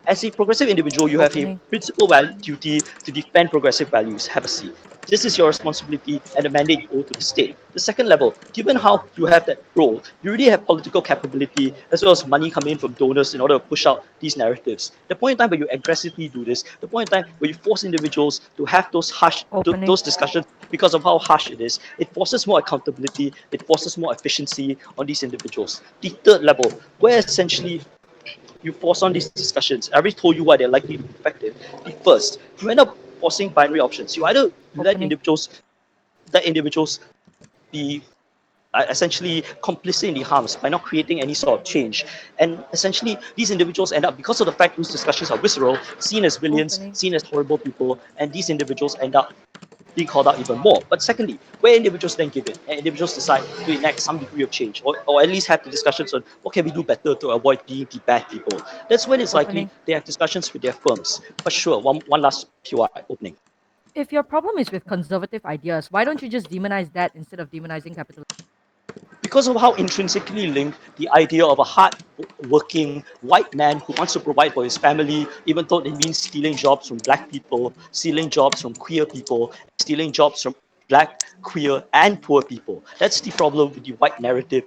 as a progressive individual, you have a Opening. principal duty to defend progressive values. Have a seat. This is your responsibility and a mandate you owe to the state. The second level, given how you have that role, you really have political capability as well as money coming in from donors in order to push out these narratives. The point in time where you aggressively do this, the point in time where you force individuals to have Opening. those discussions because of how harsh it is, it forces more accountability, it forces more efficiency on these individuals. The third level, where essentially you force on these discussions. I already told you why they're likely to be effective. The first, you end up forcing binary options. You either Opening. let individuals be essentially complicit in the harms by not creating any sort of change. And essentially, these individuals end up, because of the fact those discussions are visceral, seen as villains, Opening. seen as horrible people, and these individuals end up being called out even more. But secondly, where individuals then give in and individuals decide to enact some degree of change or at least have the discussions on what can we do better to avoid being the bad people. That's when it's likely Opening. they have discussions with their firms. But sure, one last PY opening. If your problem is with conservative ideas, why don't you just demonize that instead of demonizing capitalism? Because of how intrinsically linked the idea of a hard-working white man who wants to provide for his family, even though it means stealing jobs from black people, stealing jobs from queer people, stealing jobs from black, queer, and poor people. That's the problem with the white narrative.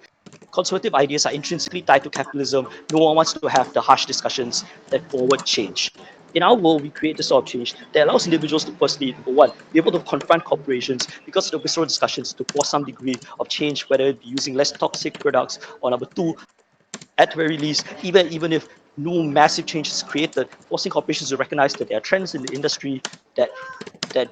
Conservative ideas are intrinsically tied to capitalism. No one wants to have the harsh discussions that forward change. in our world, we create this sort of change that allows individuals to firstly, number one, be able to confront corporations because of the visceral discussions to force some degree of change, whether it be using less toxic products, or number two, at the very least, even if no massive change is created, forcing corporations to recognize that there are trends in the industry that that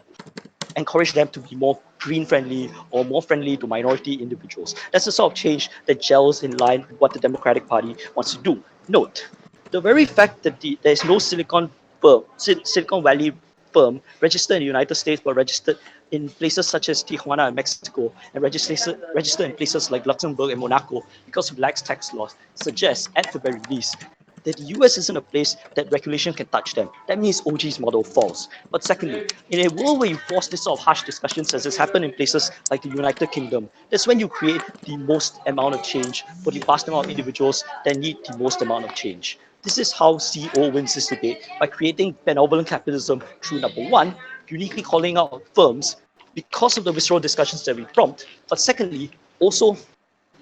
encourage them to be more green friendly or more friendly to minority individuals. That's the sort of change that gels in line with what the Democratic Party wants to do. Note, the very fact that there is no Silicon Valley firm registered in the United States but registered in places such as Tijuana and Mexico and registered in places like Luxembourg and Monaco because of lax tax laws suggests, at the very least, that the US isn't a place that regulation can touch them. That means OG's model falls. But secondly, in a world where you force this sort of harsh discussions, as has happened in places like the United Kingdom, that's when you create the most amount of change for the vast amount of individuals that need the most amount of change. This is how CEO wins this debate, by creating benevolent capitalism through, number one, uniquely calling out firms because of the visceral discussions that we prompt, but secondly, also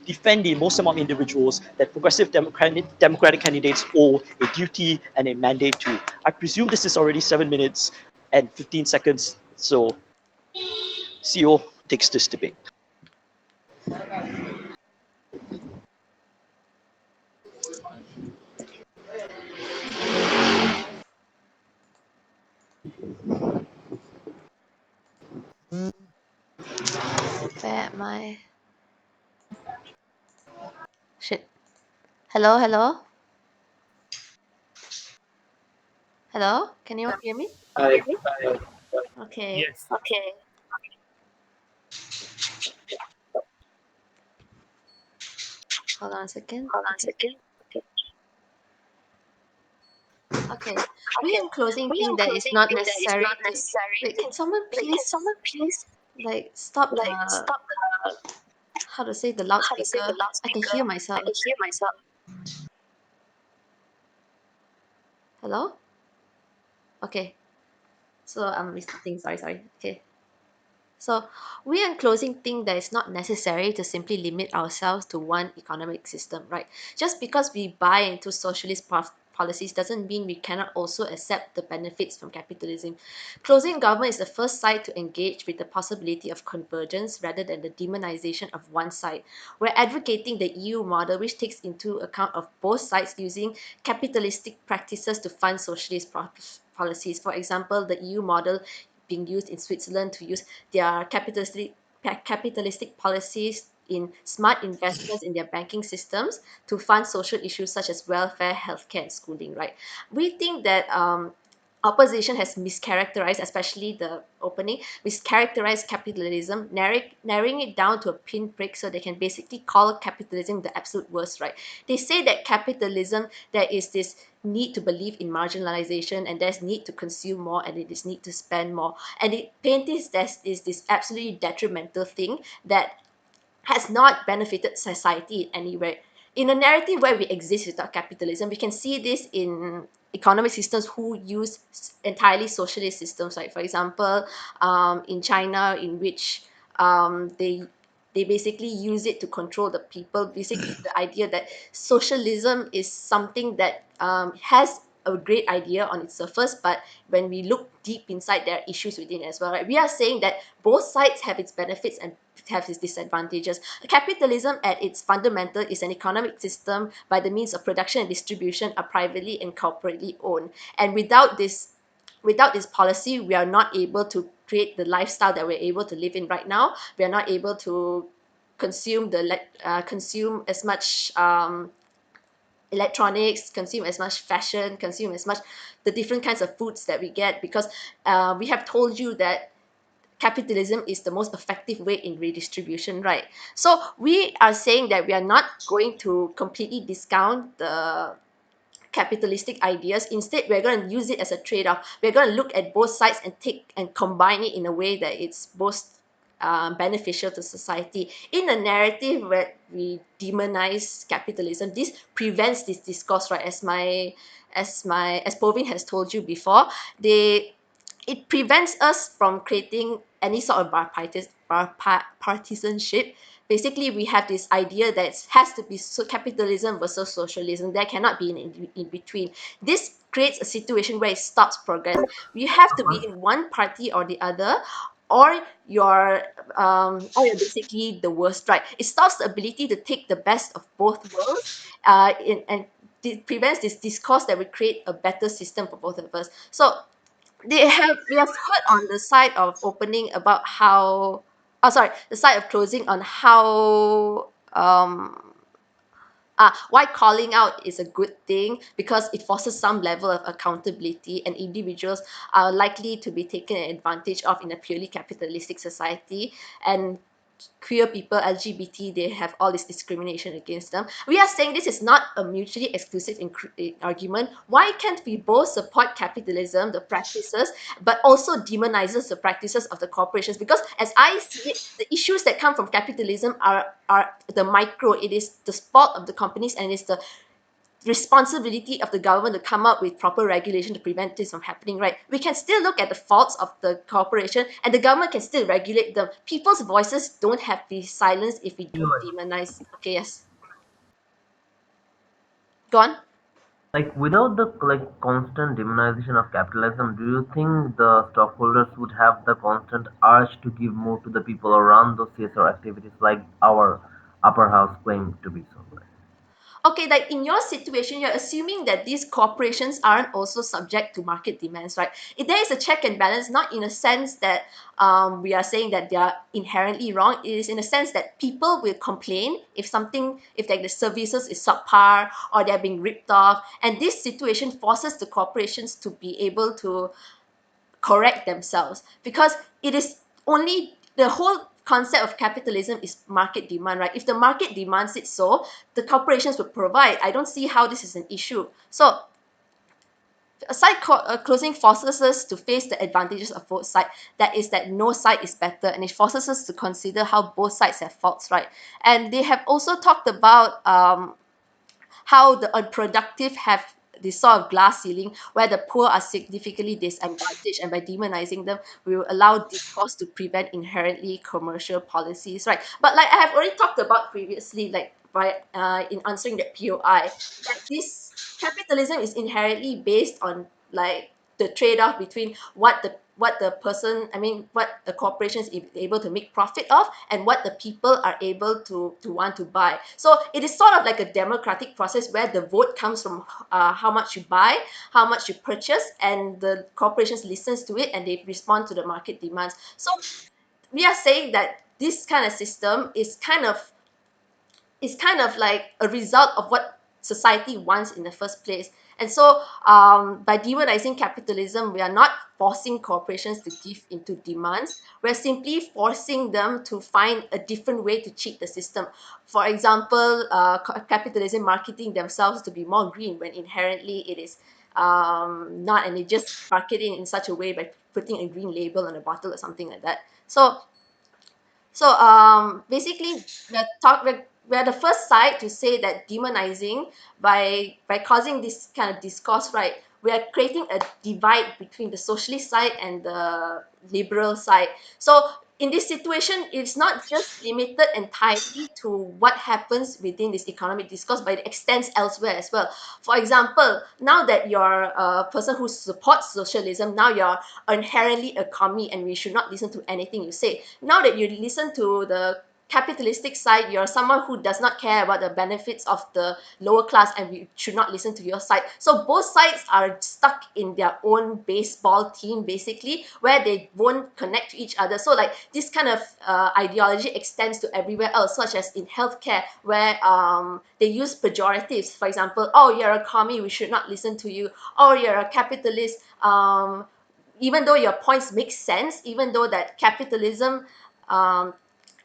defend the most amount of individuals that progressive democratic candidates owe a duty and a mandate to. I presume this is already 7 minutes and 15 seconds, so CEO takes this debate. Where am I? Shit. Hello, hello? Hello? Can you hear me? I, Okay. Yes. Okay. Hold on a second. Okay. We are closing thing that is not necessary to. Wait, can someone please like stop the how to say the loudspeaker? I can hear myself. Hello? Okay. So I'm restarting. Sorry. Okay. So we are closing think that it's not necessary to simply limit ourselves to one economic system, right? Just because we buy into socialist policies doesn't mean we cannot also accept the benefits from capitalism. Closing government is the first side to engage with the possibility of convergence rather than the demonization of one side. We're advocating the EU model, which takes into account of both sides using capitalistic practices to fund socialist policies. For example, the EU model being used in Switzerland to use their capitalistic policies in smart investments in their banking systems to fund social issues such as welfare, healthcare, and schooling, right? We think that opposition has mischaracterized, especially the opening, mischaracterized capitalism, narrowing it down to a pinprick so they can basically call capitalism the absolute worst, right? They say that capitalism, there is this need to believe in marginalization and there's need to consume more and it is need to spend more. And it paints this as is this absolutely detrimental thing that has not benefited society in any way. In a narrative where we exist without capitalism, we can see this in economic systems who use entirely socialist systems. Like for example, in China, in which they basically use it to control the people. Basically, the idea that socialism is something that has a great idea on its surface, but when we look deep inside, there are issues within as well, right? We are saying that both sides have its benefits and have its disadvantages. Capitalism at its fundamental is an economic system by the means of production and distribution are privately and corporately owned. And without this policy, we are not able to create the lifestyle that we're able to live in right now. We are not able to consume as much electronics, consume as much fashion, consume as much the different kinds of foods that we get, because we have told you that capitalism is the most effective way in redistribution, right? So we are saying that we are not going to completely discount the capitalistic ideas. Instead, we're going to use it as a trade-off. We're going to look at both sides and take and combine it in a way that it's both beneficial to society. In a narrative where we demonize capitalism, this prevents this discourse, right? As Povin has told you before, they it prevents us from creating any sort of partisanship. Basically, we have this idea that it has to be capitalism versus socialism. There cannot be in between. This creates a situation where it stops progress. You have to be in one party or the other, or you're basically the worst, right? It stops the ability to take the best of both worlds, and it prevents this discourse that would create a better system for both of us. So we have heard on the side of opening about how, oh sorry, the side of closing on how why calling out is a good thing, because it forces some level of accountability, and individuals are likely to be taken advantage of in a purely capitalistic society. And queer people, LGBT, they have all this discrimination against them. We are saying this is not a mutually exclusive argument. Why can't we both support capitalism, the practices, but also demonizes the practices of the corporations? Because as I see it, the issues that come from capitalism are the micro. It is the fault of the companies, and it's the responsibility of the government to come up with proper regulation to prevent this from happening, right? We can still look at the faults of the corporation, and the government can still regulate them. People's voices don't have to be silenced if we don't demonize. Okay, yes. Go on. Like without the constant demonization of capitalism, do you think the stockholders would have the constant urge to give more to the people around those CSR activities like our upper house claim to be so? Okay, like in your situation, you're assuming that these corporations aren't also subject to market demands, right? If there is a check and balance, not in a sense that we are saying that they are inherently wrong. It is in a sense that people will complain if something, if like the services is subpar or they're being ripped off, and this situation forces the corporations to be able to correct themselves, because it is only the whole concept of capitalism is market demand, right? If the market demands it, so the corporations will provide. I don't see how this is an issue. So aside closing forces us to face the advantages of both sides. That is that no side is better, and it forces us to consider how both sides have faults, right? And they have also talked about how the unproductive have this sort of glass ceiling where the poor are significantly disadvantaged, and by demonizing them, we will allow discourse to prevent inherently commercial policies, right? But like I have already talked about previously, like by in answering that POI, that this capitalism is inherently based on like the trade-off between what the person, I mean, what the corporation is able to make profit of, and what the people are able to want to buy. So it is sort of like a democratic process where the vote comes from how much you buy, how much you purchase, and the corporations listens to it and they respond to the market demands. So we are saying that this kind of system is kind of like a result of what society wants in the first place. And so, by demonizing capitalism, we are not forcing corporations to give into demands. We're simply forcing them to find a different way to cheat the system. For example, capitalism marketing themselves to be more green when inherently it is not, and they just market it in such a way by putting a green label on a bottle or something like that. So basically, we're the first side to say that demonizing, by causing this kind of discourse, right? We are creating a divide between the socialist side and the liberal side. So in this situation, it's not just limited entirely to what happens within this economic discourse, but it extends elsewhere as well. For example, now that you're a person who supports socialism, now you're inherently a commie, and we should not listen to anything you say. Now that you listen to the capitalistic side, you're someone who does not care about the benefits of the lower class, and we should not listen to your side. So both sides are stuck in their own baseball team, basically, where they won't connect to each other. So like this kind of ideology extends to everywhere else, such as in healthcare, where they use pejoratives. For example, oh, you're a commie, we should not listen to you. Or you're a capitalist. Even though your points make sense, even though that capitalism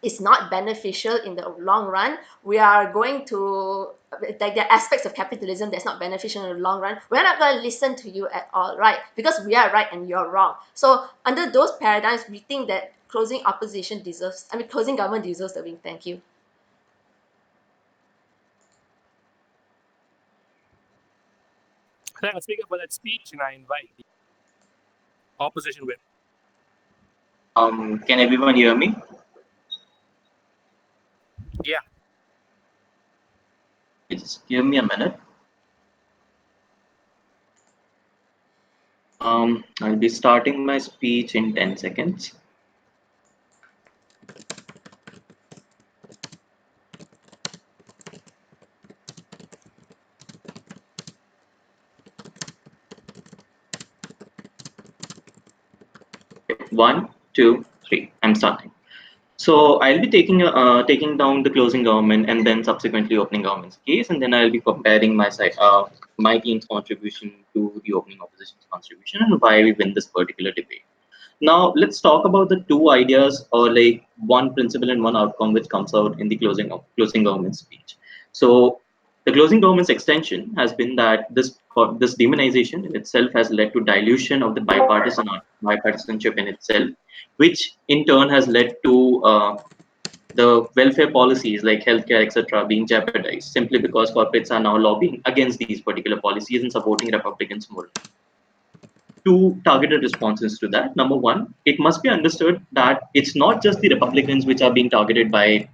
is not beneficial in the long run, we are going to, like, there are aspects of capitalism that's not beneficial in the long run. We're not going to listen to you at all, right? Because we are right and you're wrong. So under those paradigms, we think that closing government deserves the wing. Thank you. Thank the speaker for that speech, and I invite the opposition whip. Can everyone hear me? Yeah. Just give me a minute. I'll be starting my speech in 10 seconds. Okay, one, two, three. I'm starting. So I'll be taking down the closing government and then subsequently opening government's case, and then I'll be comparing my team's contribution to the opening opposition's contribution and why we win this particular debate. Now let's talk about the two ideas, or like one principle and one outcome, which comes out in the closing government speech. So the closing government's extension has been that this demonization in itself has led to dilution of the bipartisanship in itself, which in turn has led to the welfare policies like healthcare, etc., being jeopardized simply because corporates are now lobbying against these particular policies and supporting Republicans more. Two targeted responses to that. Number one, it must be understood that it's not just the Republicans which are being targeted by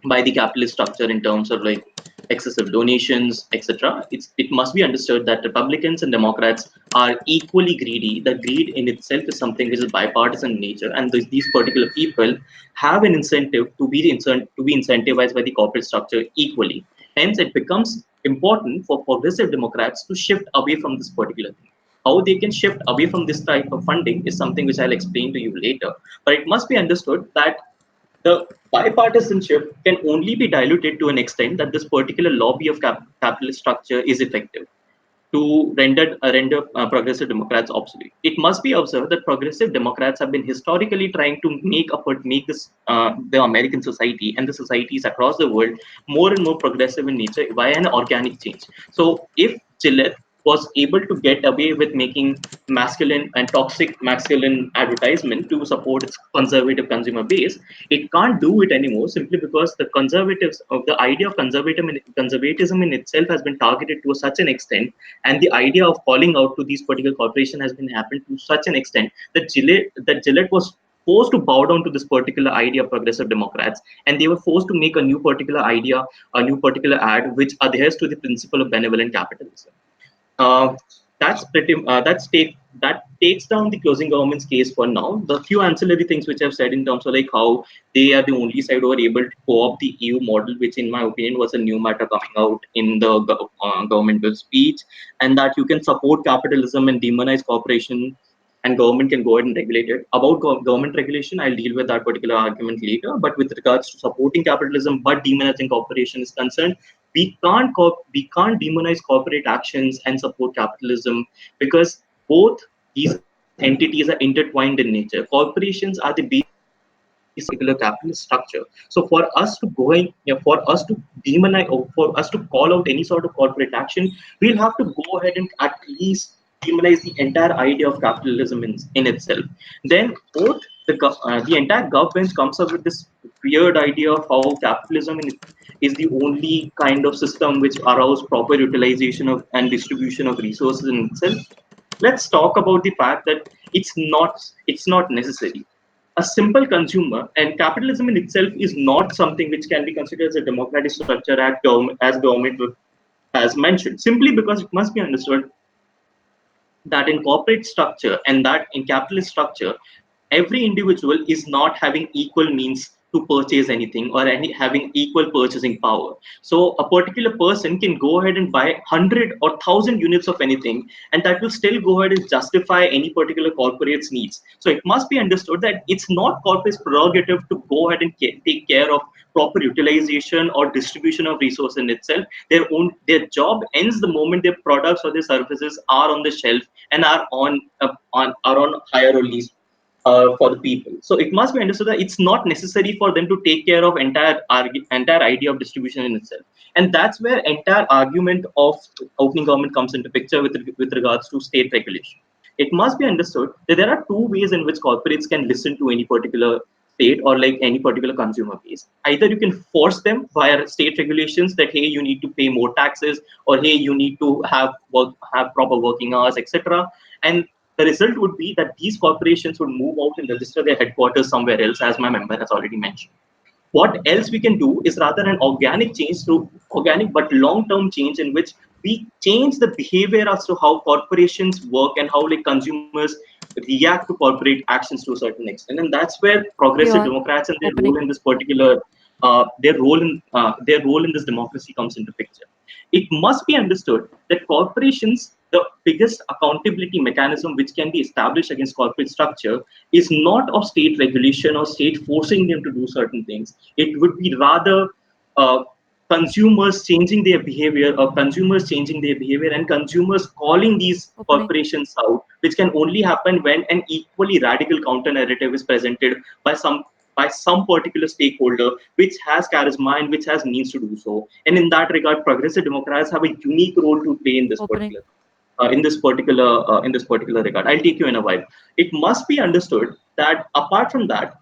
the capitalist structure in terms of like excessive donations, etc. It must be understood that Republicans and Democrats are equally greedy. The greed in itself is something which is bipartisan in nature, and these particular people have an incentive to be incentivized by the corporate structure equally. Hence, it becomes important for progressive Democrats to shift away from this particular thing. How they can shift away from this type of funding is something which I'll explain to you later. But it must be understood that the bipartisanship can only be diluted to an extent that this particular lobby of capitalist structure is effective to render progressive Democrats obsolete. It must be observed that progressive Democrats have been historically trying to make this the American society and the societies across the world more and more progressive in nature via an organic change. So if Gillette was able to get away with making masculine and toxic masculine advertisement to support its conservative consumer base, it can't do it anymore simply because the conservatives of the idea of conservatism in itself has been targeted to such an extent, and the idea of calling out to these particular corporations has been happened to such an extent that Gillette was forced to bow down to this particular idea of progressive Democrats, and they were forced to make a new particular idea, a new particular ad, which adheres to the principle of benevolent capitalism. Uh, that takes down the closing government's case for now. The few ancillary things which I've said in terms of like how they are the only side who are able to co-opt the EU model, which in my opinion was a new matter coming out in the governmental speech, and that you can support capitalism and demonize corporation, and government can go ahead and regulate it. About government regulation, I'll deal with that particular argument later. But with regards to supporting capitalism but demonizing corporation is concerned, we can't demonize corporate actions and support capitalism, because both these entities are intertwined in nature. Corporations are the basic particular capitalist structure. So for us to go in, for us to demonize, or for us to call out any sort of corporate action, we'll have to go ahead and at least demonize the entire idea of capitalism in itself. Then both the entire government comes up with this weird idea of how capitalism is the only kind of system which allows proper utilization of and distribution of resources in itself. Let's talk about the fact that it's not necessary. A simple consumer, and capitalism in itself is not something which can be considered as a democratic structure as government has mentioned, simply because it must be understood that in corporate structure and that in capitalist structure, every individual is not having equal means to purchase anything, or having equal purchasing power. So a particular person can go ahead and buy 100 or 1,000 units of anything, and that will still go ahead and justify any particular corporate's needs. So it must be understood that it's not corporate's prerogative to go ahead and take care of proper utilization or distribution of resource in itself. Their job ends the moment their products or their services are on the shelf and are on hire or lease for the people. So it must be understood that it's not necessary for them to take care of entire idea of distribution in itself, and that's where entire argument of opening government comes into picture with regards to state regulation. It must be understood that there are two ways in which corporates can listen to any particular state or like any particular consumer base. Either you can force them via state regulations that hey, you need to pay more taxes, or hey, you need to have proper working hours, etc. And the result would be that these corporations would move out and register their headquarters somewhere else, as my member has already mentioned. What else we can do is rather an organic change through organic but long-term change in which we change the behavior as to how corporations work and how like consumers react to corporate actions to a certain extent. And that's where progressive Leon, Democrats and their opening. role in this particular their role in this democracy comes into picture. It must be understood that corporations, the biggest accountability mechanism which can be established against corporate structure is not of state regulation or state forcing them to do certain things. It would be rather uh, consumers changing their behavior or consumers changing their behavior and consumers calling these Opening. corporations out, which can only happen when an equally radical counter narrative is presented by some particular stakeholder which has charisma and which has means to do so. And in that regard, progressive Democrats have a unique role to play in this Opening. particular in this particular regard. I'll take you in a while. It must be understood that apart from that,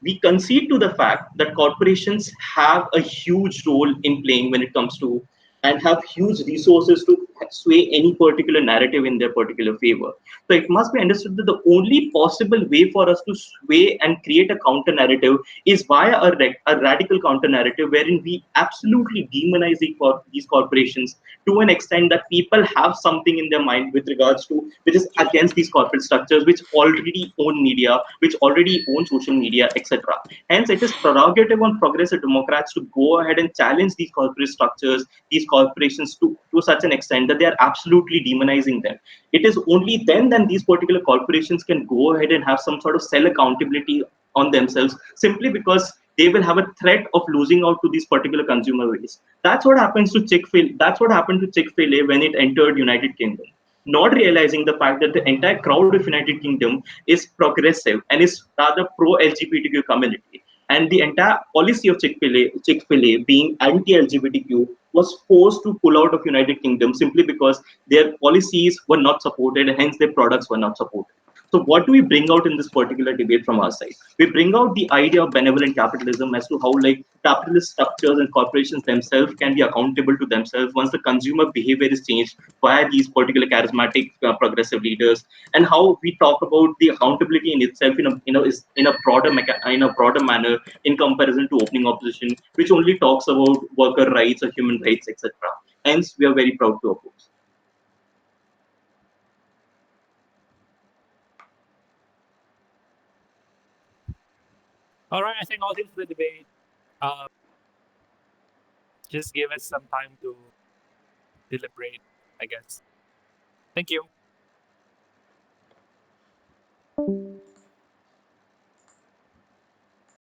we concede to the fact that corporations have a huge role in playing when it comes to and have huge resources to sway any particular narrative in their particular favor. So it must be understood that the only possible way for us to sway and create a counter narrative is via a radical counter narrative wherein we absolutely demonize these corporations to an extent that people have something in their mind with regards to which is against these corporate structures which already own media, which already own social media, etc. Hence, it is prerogative on progressive Democrats to go ahead and challenge these corporate structures, these corporations to such an extent that they are absolutely demonizing them. It is only then that these particular corporations can go ahead and have some sort of self accountability on themselves simply because they will have a threat of losing out to these particular consumer base. That's what happens to Chick-fil. That's what happened to Chick-fil-A when it entered United Kingdom, not realizing the fact that the entire crowd of United Kingdom is progressive and is rather pro-LGBTQ community. And the entire policy of Chick-fil-A being anti-LGBTQ was forced to pull out of United Kingdom simply because their policies were not supported, hence their products were not supported. So what do we bring out in this particular debate from our side? We bring out the idea of benevolent capitalism as to how like capitalist structures and corporations themselves can be accountable to themselves once the consumer behavior is changed via these particular charismatic progressive leaders, and how we talk about the accountability in itself is in a in a broader manner in comparison to opening opposition, which only talks about worker rights or human rights, etc. Hence, we are very proud to oppose. All right, I think all this for the debate. Just give us some time to deliberate, I guess. Thank you.